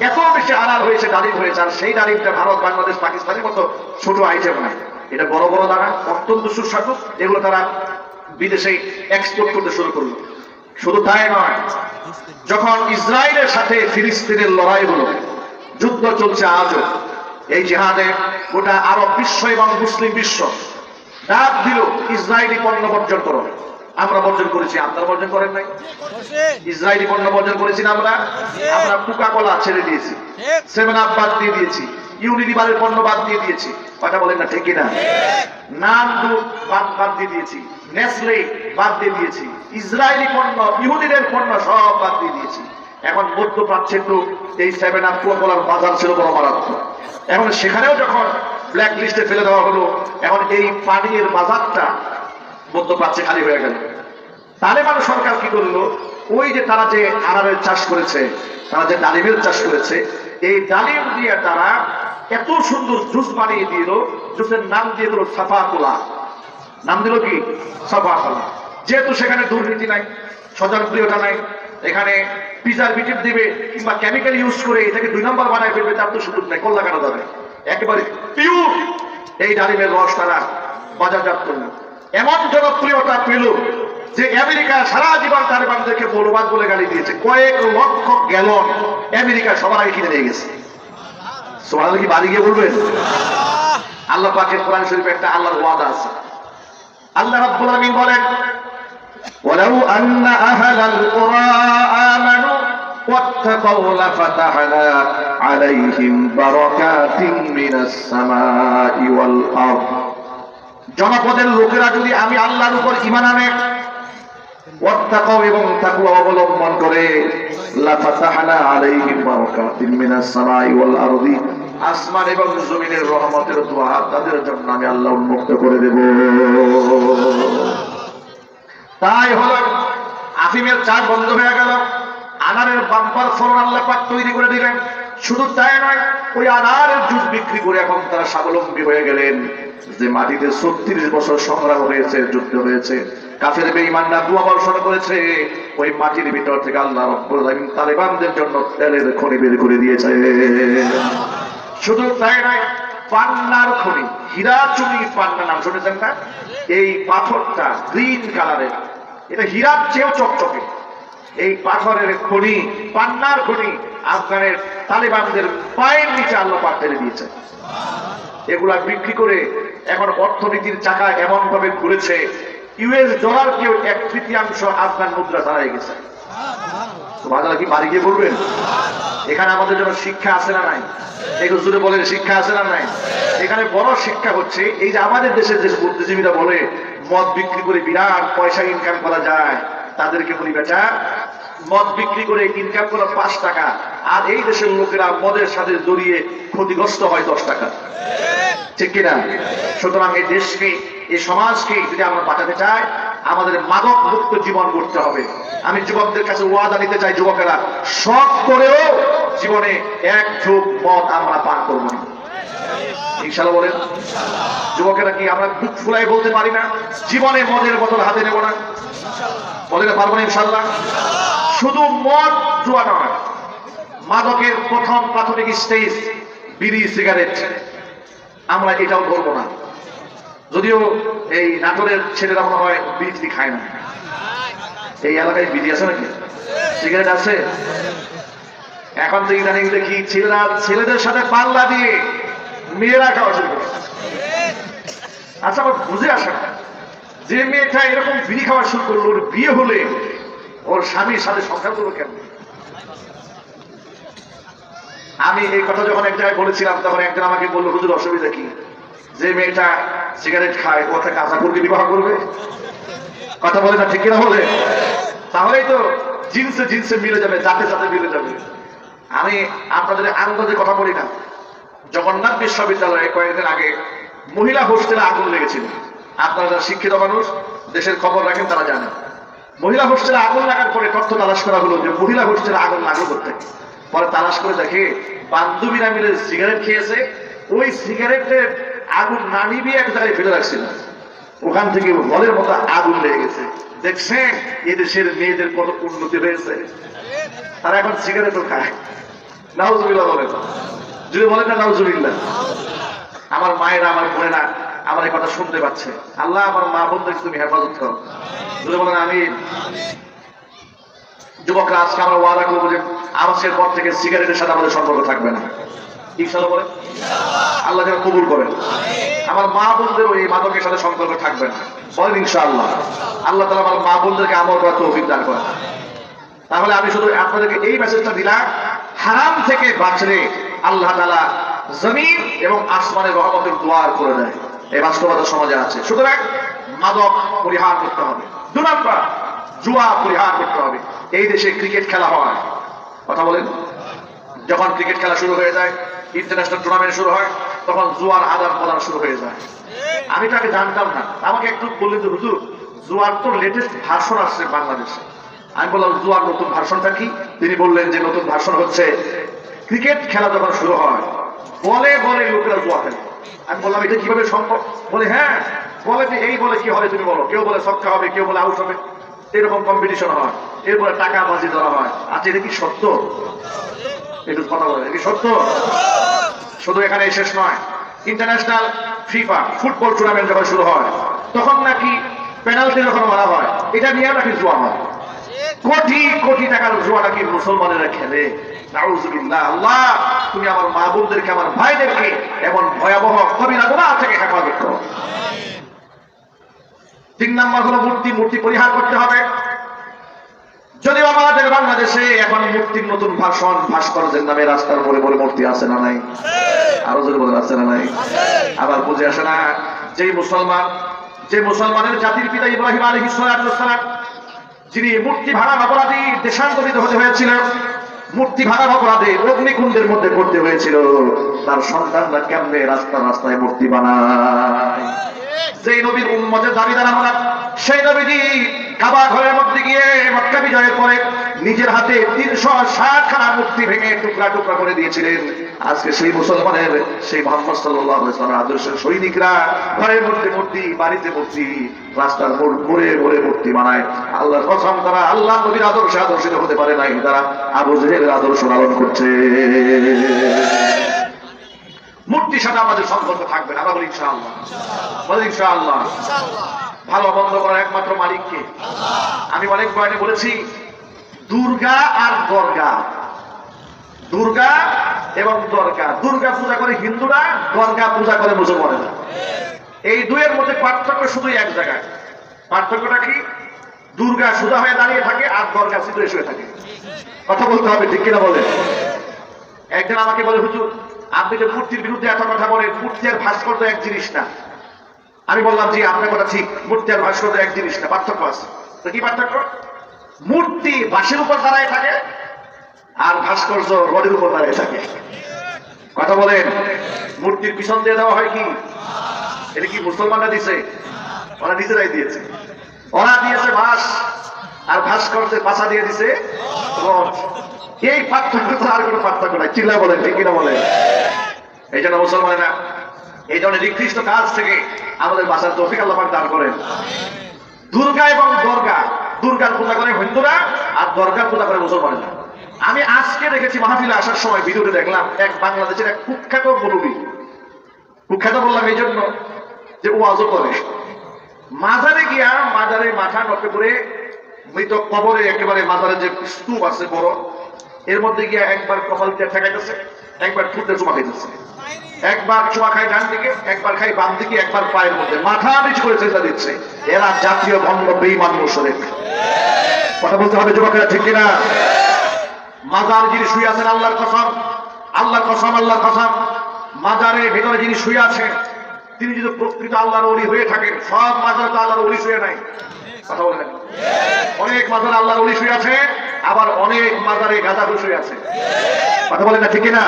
এত বেশি আনার হয়েছে, ডালিম হয়েছে। আর সেই ডালিমটা ভারত, বাংলাদেশ, পাকিস্তানের মতো ছোট আইটেম না, এটা বড় বড় দানা, অত্যন্ত সুস্বাদু। এগুলো তারা বিদেশে এক্সপোর্ট করতে শুরু করলো। শুধু তাই নয়, যখন ইসরায়েলের সাথে ফিলিস্তিনের লড়াই হলো, যুদ্ধ চলছে আজও, এই জিহাদে গোটা আরব বিশ্ব এবং মুসলিম বিশ্ব ডাক দিল ইসরায়েলি পণ্য বর্জন করো। আমরা বর্জন করেছি, আপনারা বর্জন করেন নাই? ইসরায়েলি পণ্য বর্জন করেছি না আমরা? আমরা কোকা কোলা ছেড়ে দিয়েছি, 7 আপ বাদ দিয়ে দিয়েছি, ইউনিলিভারের পণ্য বাদ দিয়ে দিয়েছি। কথা বলেন না, ঠিক কিনা? নাম দুধ বাদ দিয়ে দিয়েছি, নেসলে বাদ দিয়ে দিয়েছি, ইসরায়েলি পণ্য, ইহুদিদের পণ্য সব বাদ দিয়ে দিয়েছি। এখন মধ্যপ্রাচ্যে তো এই 7 আপ কোকা কোলার বাজার ছিল বড় মারাত্মক। এখন সেখানেও যখন ব্ল্যাক লিস্টে ফেলে দেওয়া হলো, এখন এই পানির বাজারটা মধ্যপ্রাচ্যে খালি হয়ে গেল। তালেবান সরকার কি করলো? ওই যে তারা যে আনারের চাষ করেছে, তারা যে ডালিমের চাষ করেছে, এই ডালিম দিয়ে তারা এত সুন্দর জুস বানিয়ে দিল, জুসের নাম দিয়ে দিল সাফা কোলা। নাম দিল কি? সাফা কোলা। যেহেতু সেখানে দুর্নীতি নাই, স্বজনপ্রিয়তা নাই, এখানে প্রিজারভেটিভ দিবে কিংবা কেমিক্যাল ইউজ করে এটাকে 2 নম্বর বানায় ফেলবে, তার তো সুযোগ নাই, কল্লা কাটা যাবে। একেবারে পিওর এই ডালিমের রস তারা বাজারজাত করল। এমন জনপ্রিয়তা পেল যে আমেরিকা সারা জীবন তালেবানদেরকে বলবাদ বলে গালি দিয়েছে। কয়েক লক্ষ গ্যালন আমেরিকা সবার আগে কিনে নিয়ে গেছে। সুবহানাল্লাহ, কি বাড়ি গিয়ে বলবেন? আল্লাহ পাকের কোরআন শরীফে একটা আল্লাহর ওয়াদা আছে। আল্লাহ রাব্বুল আলামিন বলেন, ওয়ালাউ আন্না আহলাল কুরা আমানু ওয়াত্তাকাউ লাফাতাহনা আলাইহিম বারাকাতিন মিনাস সামাই ওয়াল আরদ। জনপদের লোকেরা যদি আমি আল্লাহর উপর ঈমান আনে, ওয়াত্তাকাউ এবং তাকওয়া অবলম্বন করে, লাফাতাহনা আলাইহিম বারাকাতিন মিনাস সামাই ওয়াল আরদি, আসমান এবং জমিনের রহমতের দুয়ার তাদের জন্য আমি আল্লাহ উন্মুক্ত করে দেব। তাই হলো আফিমের চাষ বন্ধ হয়ে গেল, আনারের বাম্পার ফলন আল্লাহ পাক তৈরি করে দিলেন। শুধু তাই নয়, ওই আনারের জুস বিক্রি করে এখন তারা স্বাবলম্বী হয়ে গেলেন। যে মাটিতে 36 বছর সংগ্রাম হয়েছে, যুদ্ধ হয়েছে, কাফের বেঈমানরা দুয়া বর্ষণ করেছে, ওই মাটির ভিতর থেকে আল্লাহ রাব্বুল আলামিন তালেবানদের জন্য তেলের খনি বের করে দিয়েছে। শুধু তাই নয়, পান্নার খনি, হীরা চুনি পান্না, নাম শুনেছেন না? এই পাথরটা গ্রিন কালারের, এটা হীরার চেয়েও চকচকে। এই পাথরের খনি, পান্নার খনি আফগানের তালিবানদের পায়ের নিচে আল্লাহ পাক ফেলে দিয়েছে। এগুলা বিক্রি করে এখন অর্থনীতির চাকা এমন ভাবে ঘুরেছে, ইউএস ডলার কেউ 1/3 আফগান মুদ্রা দাঁড়ায় গেছে। সুবহানাল্লাহ কি বাড়ি গিয়ে বলবেন? এখানে আমাদের জন্য শিক্ষা আছে না নাই? একটু জোরে বলেন, শিক্ষা আছে না নাই? এখানে বড় শিক্ষা হচ্ছে এই যে আমাদের দেশের যে বুদ্ধিজীবীরা বলে মদ বিক্রি করে বিরাট পয়সা ইনকাম করা যায়, তাদেরকে বলি বেটা, মদ বিক্রি করে ইনকাম করা 5 টাকা, আর এই দেশের লোকেরা মদের সাথে জড়িয়ে ক্ষতিগ্রস্ত হয় 10 টাকা। ঠিক কিনা? সুতরাং এই দেশকে, এই সমাজকে যদি আমরা বাঁচাতে চাই, আমাদের মাদক মুক্ত জীবন গড়তে হবে। আমি যুবকদের কাছে ওয়াদা নিতে চাই, যুবকেরা শখ করেও জীবনে 1 ঢোক মদ আমরা পান করব না। ইনশাআল্লাহ বলেন। যুবকেরা কি আমরা বুক ফুলাই বলতে পারি না জীবনে মদের বোতল হাতে নেব না? বলতে পারবো না ইনশাআল্লাহ। শুধু মদ জুয়া নয়, মাদকের প্রথম প্রাথমিক স্টেজ বিড়ি সিগারেট, আমরা এটাও ধরবো না। যদিও এই নাটোরের ছেলেরা মনে হয় বিড়ি খায় না। এই এলাকায় বিড়ি আছে নাকি? সিগারেট আছে? এখন তো ইদানিং দেখি ছেলেরা ছেলেদের সাথে পাল্লা দিয়ে মেয়েরা খাওয়া শুরু করে। আচ্ছা, আমার বুঝে আসে না, যে মেয়েটা এরকম বিড়ি খাওয়া শুরু করলো, ওর বিয়ে হলে ওর স্বামীর সাথে সংসার করবো কেন? আমি এই কথা যখন এক জায়গায় বলেছিলাম, তখন একজন আমাকে বললো, হুজুর অসুবিধা কি? যে মেয়েটা সিগারেট খায় ও একটা কাঁচাকুরকে বিবাহ করবে? কথা বলে না, ঠিক কিনা বলে? তাহলেই তো জিন্সে জিন্সে মিলে যাবে, জাতে জাতে মিলে যাবে। আমি আপনাদের আনন্দের কথা বলি না, জগন্নাথ বিশ্ববিদ্যালয়ে কয়েকদিন আগে মহিলা হোস্টেলে আগুন লেগেছিল। আপনারা যারা শিক্ষিত মানুষ, দেশের খবর রাখেন, তারা জানেন। মহিলা হোস্টেলে আগুন লাগার পরে তথ্য তালাশ করা হলো যে মহিলা হোস্টেলে আগুন লাগলো করতে। পরে তালাশ করে দেখে বান্ধবীরা মিলে সিগারেট খেয়েছে, ওই সিগারেটের আগুন না নিবিয়ে এক জায়গায় ফেলে রাখছিল, ওখান থেকে বলের মতো আগুন লেগে গেছে। দেখছেন এদেশের মেয়েদের কত উন্নতি হয়েছে, তারা এখন সিগারেটও খায়। নাউজুবিল্লাহ বলেন, যদি বলেন না নাউজুবিল্লাহ। আমার মায়েরা, আমার বোনেরা আমার এই কথা শুনতে পাচ্ছে, আল্লাহ আমার মা বোনদেরকে তুমি হেফাজত করো, যদি বলেন আমি। যুবকরা আজকে আমরা ওয়াদা করবো যে আজকের পর থেকে সিগারেটের সাথে আমাদের সম্পর্ক থাকবে না। ইনশাআল্লাহ বলেন, আল্লাহ যেন কবুল করেন। আমার মা বোনদেরও এই মাদকের সাথে সম্পর্ক থাকবে না, বলেন ইনশাআল্লাহ। আল্লাহ তাআলা আমার মা বোনদেরকে আমল করার তৌফিক দান করেন। তাহলে আমি শুধু আপনাদেরকে এই মেসেজটা দিলাম, হারাম থেকে বাঁচলে আল্লাহ তাআলা জমিন এবং আসমানের রহমতের দুয়ার করে দেয়। এই বাস্তবতা সমাজে আছে। সুতরাং মাদক পরিহার করতে হবে, 2 নম্বর জুয়া পরিহার করতে হবে। এই দেশে ক্রিকেট খেলা হয়, কথা বলেন, যখন ক্রিকেট খেলা শুরু হয়ে যায়, ইন্টারন্যাশনাল টুর্নামেন্ট শুরু হয়, তখন জুয়ার আদান প্রদান শুরু হয়ে যায়। আমি তাকে জানতাম না, আমাকে একটু বললেন যে হুজুর জুয়ার তো লেটেস্ট ভার্সন আসছে বাংলাদেশে। আমি বললাম জুয়ার নতুন ভার্সনটা কি? তিনি বললেন যে নতুন ভার্সন হচ্ছে ক্রিকেট খেলা যখন শুরু হয় বলে বলে লোকেরা জুয়া খেলে। আমি বললাম এটা কিভাবে সম্ভব? বলে হ্যাঁ, বলে যে এই বলে কি হবে তুমি বলো, কেউ বলে ছক্কা হবে, কেউ বলে আউট হবে, এরকম কম্পিটিশন হয়, এরপরে টাকা বাজি ধরা হয়। আচ্ছা এটা কি সত্য? একটু কথা বলে, এটা কি সত্য? শুধু এখানে শেষ নয়, ইন্টারন্যাশনাল ফিফা ফুটবল টুর্নামেন্ট যখন শুরু হয় তখন নাকি পেনাল্টি যখন মারা হয়, এটা নিয়ে নাকি জুয়া হয়। কোটি কোটি টাকার জুয়া নাকি মুসলমানেরা খেলে। নাউজুবিল্লাহ। আল্লাহ তুমি আমার মা বোনদেরকে, আমার ভাইদেরকে এমন ভয়াবহ কবিরা গুনাহ থেকে হেফাজত করো। 3 নম্বর হলো মূর্তি পরিহার করতে হবে। যদিও আমাদের বাংলাদেশে এখন মূর্তির নতুন ভাষণ, ভাস্কর্যের নামে রাস্তার মোড়ে মোড়ে মূর্তি আছে না নাই? আরো জোরে বলেন, আছে না নাই? আবার বুঝে আসে না, যে মুসলমানের জাতির পিতা ইব্রাহিম আলাইহিস সালাম, যিনি মূর্তি ভাঙার অপরাধী দেশান্তরিত হতে হয়েছিল, মূর্তি ভাঙার অপরাধে অগ্নিকুণ্ডের মধ্যে পড়তে হয়েছিল, তার সন্তানরা কেমনে রাস্তায় মূর্তি বানায়? যে নবীর উম্মতের দাবিদার আমরা, সেই নবীজি কাবা ঘরের মধ্যে গিয়ে মক্কা বিজয়ের পরে নিজের হাতে 360 খানা মূর্তি ভেঙে টুকরা টুকরা করে দিয়েছিলেন। আজকে সেই মুসলমানের, সেই মুহাম্মদ সাল্লাল্লাহু আলাইহি ওয়াসাল্লামের আদর্শের সৈনিকরা ঘরের মধ্যে মূর্তি, বাড়িতে মূর্তি, রাস্তার মোড়ে মোড়ে মূর্তি বানায়। আল্লাহর কসম, তারা আল্লাহ নবীর আদর্শে আদর্শিত হতে পারে নাই, তারা আবু জেহেলের আদর্শ লালন করছে। মূর্তির সাথে আমাদের সম্পর্ক থাকবে না, আমরা বলি ইনশাআল্লাহ। বলি ইনশাআল্লাহ। ভালো বন্ধ করার একমাত্র মালিককে। আমি অনেক বয়ানে বলেছি, দুর্গা আর দরগা দুর্গা এবং দর্গা। দুর্গা পূজা করে হিন্দুরা, দর্গা পূজা করে মুসলমানেরা। এই দুয়ের মধ্যে পার্থক্য শুধু এক জায়গায়। পার্থক্যটা কি? দুর্গা সোজা হয়ে দাঁড়িয়ে থাকে আর দর্গা সিধে শুয়ে থাকে। কথা বলতে হবে, ঠিক কিনা বলেন? একজন আমাকে বলে, হুজুর আপনি যে মূর্তির বিরুদ্ধে এত কথা বলেন, মূর্তি আর ভাস্কর্য এক জিনিস না। আমি বললাম জি আপনার কথা ঠিক, মূর্তি আর ভাস্কর্য এক জিনিস না, পার্থক্য আছে। তো কি পার্থক্য? মূর্তি বাঁশের উপর দাঁড়ায় থাকে আর ভাস্কর্য রডের উপর দাঁড়িয়ে থাকে। কথা বলেন? মূর্তির পিছন দিয়ে দেওয়া হয় কি? এটা কি মুসলমানরা দিছে? ওরা নিজেরাই দিয়েছে। ওরা দিয়েছে বাঁশ আর ভাস্কর্যের পাশা দিয়ে দিছে রড। এই পার্থক্য তো আর কোনো পার্থক্য নাই। চিল্লা বলেন, ঠিক কিনা বলেন? এই জন্য মুসলমানেরা এই ধরনের নিকৃষ্ট কাজ থেকে আমাদের বাঁচার তৌফিক আল্লাহ পাক দান করেন। দুর্গা এবং দর্গা, দুর্গার পূজা করে হিন্দুরা আর দর্গার পূজা করে মুসলমানেরা। আমি আজকে দেখেছি মাহফিলে আসার সময় ভিডিওতে দেখলাম এক বাংলাদেশের এক কুখ্যাত মুরব্বী। কুখ্যাত বললাম এই জন্য যে ওয়াজও করে। মাজারে গিয়া, মাজারে মাথা নত করে মৃত কবরে একেবারে মাজারে যে স্তূপ আছে বড়, এর মধ্যে গিয়া একবার কপাল দিয়ে ঠেকাইতেছে, একবার ঠুটে চুমা খাইতেছে, একবার চুমা খাই ডান দিকে, একবার খাই বাম দিকে, একবার পায়ের মধ্যে মাথা নিচু করে চেষ্টা দিচ্ছে। এরা জাতীয় ভণ্ড বেঈমান মুশরিক। কথা বলতে হবে যুবকেরা, ঠিক কিনা? মাজার যিনি শুয়ে আছেন, আল্লাহর কসম, আল্লাহর কসম, আল্লাহর কসম, মাজারের ভেতরে যিনি শুয়ে আছেন তিনি যদি প্রকৃত আল্লাহর ওলি হয়ে থাকেন, সব মাজারে তো আল্লাহর ওলি শুয়ে নাই। কথা বলেন? অনেক মাজারে আল্লাহর ওলি শুয়ে আছে, আবার অনেক মাজারে গাঁজাখোর শুয়ে আছে। কথা বলেন না, ঠিক কিনা?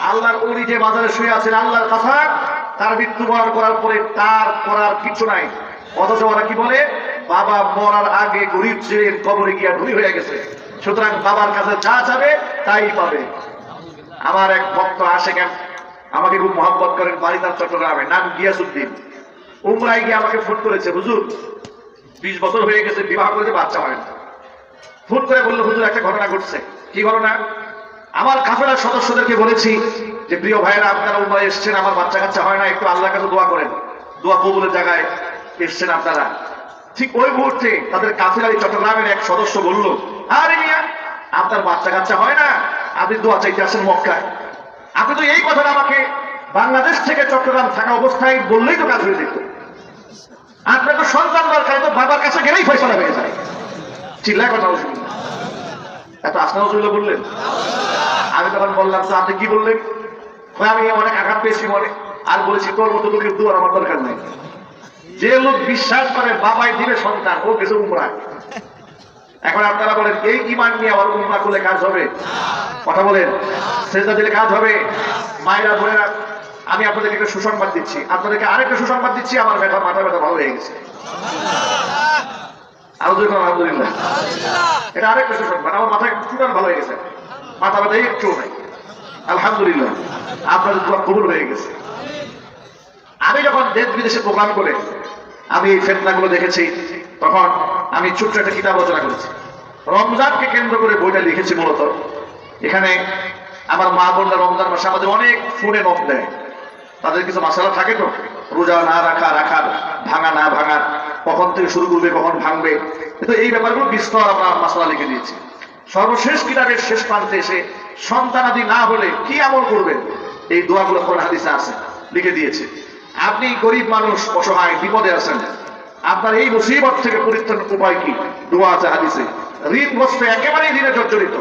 আল্লাহর ওলি যে মাজারে শুয়ে আছেন, আল্লাহর কথা, তার মৃত্যুবরণ করার পরে তার করার কিছু নাই। অথচ ওরা কি বলে? বাবা মরার আগে গরিব ছিলেন, কবরে গিয়া ধনী হয়ে গেছে, সুতরাং বাবার কাছে যা যাবে তাই পাবে। আমার এক ভক্ত আসে কেন, আমাকে খুব মহব্বত করেন, বাড়ি তার চট্টগ্রামে, নাম গিয়াসউদ্দিন। উমরায় গিয়ে আমাকে ফোন করেছে, হুজুর 20 বছর হয়ে গেছে, বিবাহ করেছে, বাচ্চা হয় না। ফোন করে বললো, হুজুর একটা ঘটনা ঘটছে। কি ঘটনা? আমার কাফেলার সদস্যদেরকে বলেছি যে প্রিয় ভাইয়েরা, আপনারা উমরায় এসছেন, আমার বাচ্চা কাচ্চা হয় না, একটু আল্লাহর কাছে দোয়া করেন। দোয়া কবুলের জায়গায় এসছেন আপনারা। ঠিক ওই মুহূর্তে তাদের কাফেলার চট্টগ্রামের এক সদস্য বলল, আরে মিয়া আপনার বাচ্চা কাচ্চা হয় না, আপনি দোয়া চাইতে আসেন মক্কায়। আপনি তো এই কথাটা আমাকে বাংলাদেশ থেকে চট্টগ্রাম থাকা অবস্থায় বললেই তো কাজ হয়ে যেত। আপনার তো সন্তান দরকার, তো বাবার কাছে গেলেই ফয়সালা হয়ে যায়। চিল্লায় কথা বলছেন, এত আসনা হজুল্লাহ বললেন। আমি তখন বললাম, তো আপনি কি বললেন? আমি অনেক আঘাত পেয়েছি মনে, আর বলেছি তোর মতো লোকের দোয়ার আমার দরকার নেই। যে লোক বিশ্বাস করে বাবাই দিবে সন্তান, ও গেছে উমরায়। এখন আপনারা বলেন, এই ঈমান নিয়ে আবার উমরা করলে কাজ হবে? কথা বলেন, সেজদা দিলে কাজ হবে? মায়েরা বোনেরা, আমি আপনাদেরকে একটা সুসংবাদ দিচ্ছি, আপনাদেরকে আরেকটা সুসংবাদ দিচ্ছি, আমার মাথা ব্যথা ভালো হয়ে গেছে। আলহামদুলিল্লাহ, এটা আরেকটা সুসংবাদ, আমার মাথায় চুটান ভালো হয়ে গেছে, মাথা ব্যথা একটু নাই। আলহামদুলিল্লাহ, আপনাদের দোয়া কবুল হয়ে গেছে। আমি যখন দেশ বিদেশে প্রোগ্রাম করে আমি এই ফেতনাগুলো দেখেছি, তখন আমি ছোট্ট একটা কিতাব রচনা করেছি। রমজানকে কেন্দ্র করে বইটা লিখেছি। মূলত এখানে আমার মা বোনরা রমজান মাসে আমাদের অনেক ফোনে নখ দেয়, তাদের কিছু মাসালা থাকে তো, রোজা না রাখা, রাখার, ভাঙা না ভাঙার, কখন থেকে শুরু করবে, কখন ভাঙবে, তো এই ব্যাপারগুলো বিস্তর আমরা মাসালা লিখে দিয়েছি। সর্বশেষ কিতাবের শেষ প্রান্তে এসে সন্তানাদি না হলে কি আমল করবেন, এই দোয়াগুলো কোরআন হাদিসে আছে, লিখে দিয়েছে। আপনি গরিব মানুষ, অসহায়, বিপদে আছেন, আপনার এই মুসিবত থেকে পরিত্রাণের উপায় কি? দোয়া আছে হাদিসে। ঋণগ্রস্ত, একেবারেই ঋণে জর্জরিত,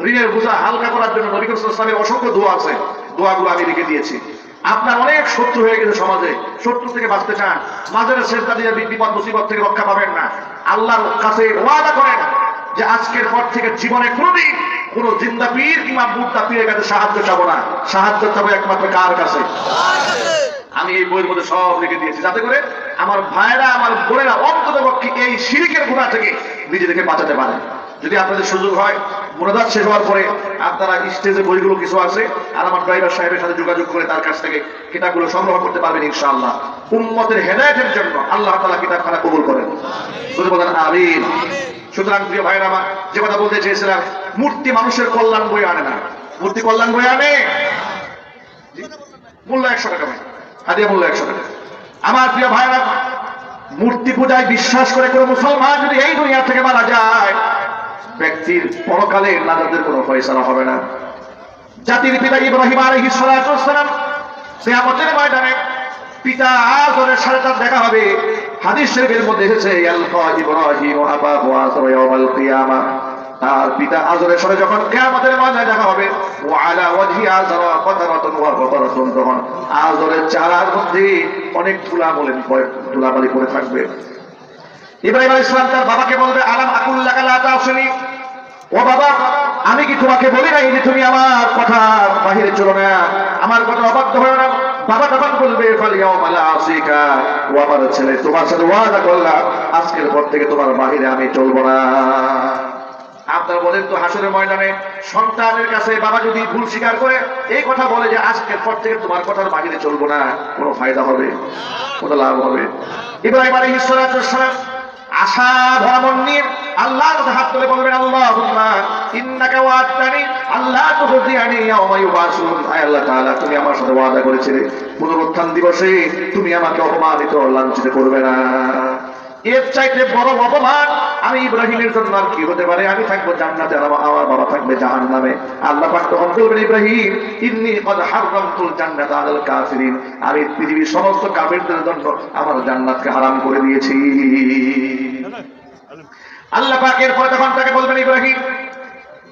ঋণের বোঝা হালকা করার জন্য নবী করিম সাল্লাল্লাহু আলাইহি ওয়াসাল্লামের অসংখ্য দোয়া আছে, দোয়াগুলো আমি লিখে দিয়েছি। আপনার অনেক শত্রু হয়ে গেছে সমাজে, শত্রু থেকে বাঁচতে চান, মাঝের সেজদা দিয়ে বিপদ মুসিবত থেকে রক্ষা পাবেন না, আল্লাহর কাছে ওয়াদা করেন যে আজকের পর থেকে জীবনে কোনোদিন কোন জিন্দা পীর কিংবা মুর্দা পীরের কাছে সাহায্য চাবো না, সাহায্য চাবো একমাত্র কার কাছে? আমি এই বইয়ের মধ্যে সব লিখে দিয়েছি, যাতে করে আমার ভাইরা, আমার বোনেরা অন্তত পক্ষে এই শিরকের গুনাহ থেকে নিজেদেরকে বাঁচাতে পারে। যদি আপনাদের সুযোগ হয়, মুনাজাত শেষ হওয়ার পরে আপনারা স্টেজে বইগুলো কিছু আছে, আর আমার ড্রাইভার সাহেবের সাথে যোগাযোগ করে তার কাছ থেকে কিতাবগুলো সংগ্রহ করতে পারবেন ইনশাআল্লাহ। উম্মতের হেদায়েতের জন্য আল্লাহ তাআলা কিতাবখানা কবুল করেন, যদি বলেন আমিন। সুতরাং প্রিয় ভাইরা আমার, যে কথা বলতে চেয়েছিলাম, মূর্তি মানুষের কল্যাণ বয়ে আনে না। মূর্তি কল্যাণ বয়ে আনে? মূল্য 100 টাকা, ভাই হাদিয়া মূল্য 100 টাকা। আমার প্রিয় ভাইরা, মূর্তি পূজায় বিশ্বাস করে কোন মুসলমান যদি এই দুনিয়া থেকে মারা যায়, ব্যক্তির পরকালে নাজাতের কোনো ফয়সালা হবে না। জাতির পিতা ইব্রাহিম আলাইহিস সালাতু ওয়াস সালাম কিয়ামতের ময়দানে পিতা আজরের সাথে তার দেখা হবে। হাদিস শরীফের মধ্যে এসেছে আলফা ইব্রাহিম আবাহু আযর ইয়াউমাল কিয়ামা, তার পিতা আজরের সাথে যখন কিয়ামতের ময়দানে দেখা হবে, ওয়া আলা ওয়াজহি আযর কতরাতুন ওয়া কতরাতুন, তখন আজরের চেহারার মধ্যে অনেক ধুলাবালি পড়ে থাকবে। ইব্রাহিম আলাইহিস সালাম তার বাবাকে বলবে, আলাম আকুল লাকা লা তাসনি, ও বাবা আমি কি তোমাকে বলি নাই যে তুমি আমার কথার বাহিরে চলো না, আমার কথা অবাধ্য হয়ো না। বাবা তখন বলবে, ফালিয়াউমা লা আসিকা, ও আমার ছেলে তোমার সাথে ওয়াদা করলাম আজকের পর থেকে তোমার বাহিরে আমি চলবো না। আপনারা বলেন তো হাসরের ময়দানে সন্তানের কাছে বাবা যদি ভুল স্বীকার করে এই কথা বলে যে আজকের পর থেকে তোমার কথার বাহিরে চলবো না, কোনো ফায়দা হবে? কোনো লাভ হবে? ইব্রাহিম আলাইহিস সালাতু ওয়াস সালাম আশা ভরা মন নিয়ে আল্লাহর কাছে হাত তুলে বলবেন, আল্লাহুম্মা ইন্নাকা ওয়া'আদতানি আল্লা তুখজিআনি ইয়াওমা ইউবাসুন, আয় আল্লাহ তাআলা তুমি আমার সাথে ওয়াদা করেছিলে পুনরুত্থান দিবসে তুমি আমাকে অপমানিত লাঞ্ছিত করবে না। এর চাইতে বড় অপমান আমি ইব্রাহিমের জন্য আর কি হতে পারে? আমি থাকবো জান্নাতে আর আমার বাবা থাকবে জাহান্নামে। আল্লাহ পাক তখন বলবেন, ইব্রাহিম ইন্নী ক্বাদ হারামতুল জান্নাতা আলাল কাফিরিন, আমি পৃথিবীর সমস্ত কাফিরদের জন্য আমার জান্নাতকে হারাম করে দিয়েছি। আল্লাহ পাক এরপরে তখন তাকে বলবেন, ইব্রাহিম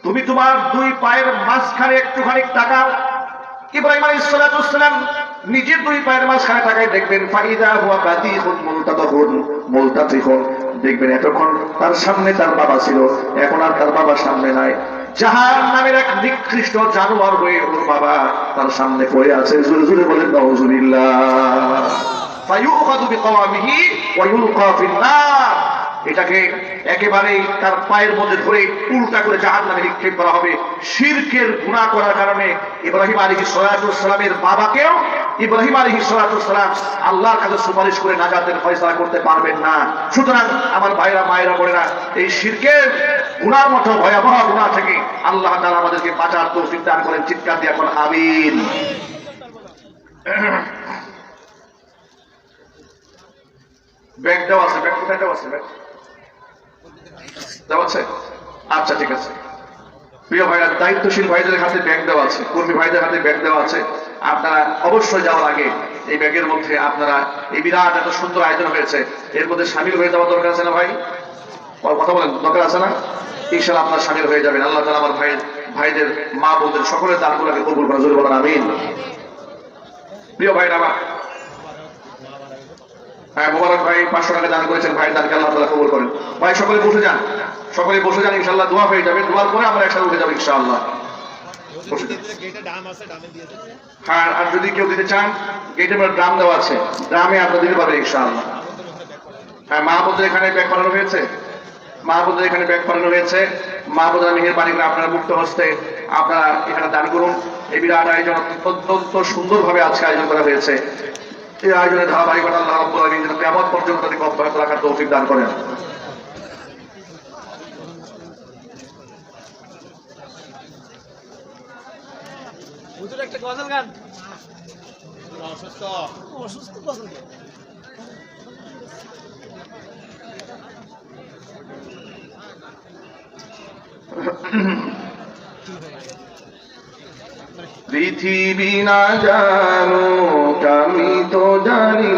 তুমি তোমার দুই পায়ের মাঝখানে একটুখানি তাকাও। ইব্রাহিম আলাইহিস সালাতু ওয়াস সালাম নিজের দুই পায়ের মাঝখানে তাকায় দেখবেন, ফাইদা হুয়া বাতিহুন মুলতাতিহুন, দেখবেন এতক্ষণ তার সামনে তার বাবা ছিল, এখন আর তার বাবার সামনে নাই। জাহান্নামের এক নিকৃষ্ট জানোয়ার হয়ে ওর বাবা তার সামনে পড়ে আছে। জোরে জোরে বলেন নাউযুবিল্লাহ। ফায়ুখাযু বিকাওয়ামিহি ওয়া ইউলকা ফিন-নার, এটাকে একেবারে তার পায়ের মধ্যে ধরে উল্টা করে জাহান্নামে নিক্ষেপ করা হবে। শিরকের গুনাহ করার কারণে ইব্রাহিম আলাইহিস সালাতু ওয়াস সালামের বাবাকেও ইব্রাহিম আলাইহিস সালাতু ওয়াস সালাম আল্লাহর কাছে সুপারিশ করে নাজাতের ফয়সালা করতে পারবেন না। সুতরাং আমার ভাইরা মায়েরা বোনেরা, এই শিরকের গুনাহর মতো ভয়াবহ গুনাহ থেকে আল্লাহ তাআলা আমাদেরকে বাঁচার তৌফিক দান করেন। চিৎকার দিয়ে এখন আমিন। ব্যাগ দেওয়া আছে, ব্যাগ কোথায় দেওয়া আছে? ব্যাগ দেওয়া আছে? আচ্ছা ঠিক আছে। প্রিয় ভাইরা, দায়িত্বশীল ভাইদের হাতে ব্যাগ দেওয়া আছে, কর্মী ভাইদের হাতে ব্যাগ দেওয়া আছে। আপনারা অবশ্যই যাওয়ার আগে এই ব্যাগের মধ্যে আপনারা এই বিরাট এত সুন্দর আয়োজন হয়েছে, এর মধ্যে সামিল হয়ে যাওয়ার দরকার আছে না ভাই? কথা বলেন, দরকার আছে না? ইনশাআল্লাহ আপনারা সামিল হয়ে যাবেন। আল্লাহ তাআলা আমার ভাইদের মা বোনদের সকলের দানগুলোকে কবুল করেন। জোরে বলেন আমিন। প্রিয় ভাইরা আমার, হ্যাঁ মোবারক ভাই 500 টাকা দান করেছেন, ভাইয়ের দানকে আল্লাহ তাআলা কবুল করেন। ভাই সকলে বসে যান, সকলে বসে যান, ইনশাআল্লাহ দোয়া হয়ে যাবে। দোয়ার পরে আমরা একসাথে উঠে যাবো ইনশাআল্লাহ। হ্যাঁ, আর যদি কেউ দিতে চান গেটে ড্রাম দেওয়া আছে, ড্রামে আপনারা দিতে পারবেন ইনশাআল্লাহ। হ্যাঁ, মা বোনদের এখানে ব্যাগ করানো হয়েছে, মা বোনদের এখানে ব্যাগ করানো হয়েছে। মা বোনরা মেহেরবানি করে আপনারা মুক্ত হস্তে আপনারা এখানে দান করুন। এই বিরাট আয়োজন অত্যন্ত সুন্দরভাবে আজকে আয়োজন করা হয়েছে। এই আয়োজনের ধারাবাহিকতা আল্লাহ রাব্বুল আলামিন যেন কিয়ামত পর্যন্ত তাদেরকে অব্যাহত রাখার তৌফিক দান করেন। হুজুর একটা গজল গান। অসুস্থ অসুস্থ গজল গান। পৃথিবী না জানুক আমি তো জানি,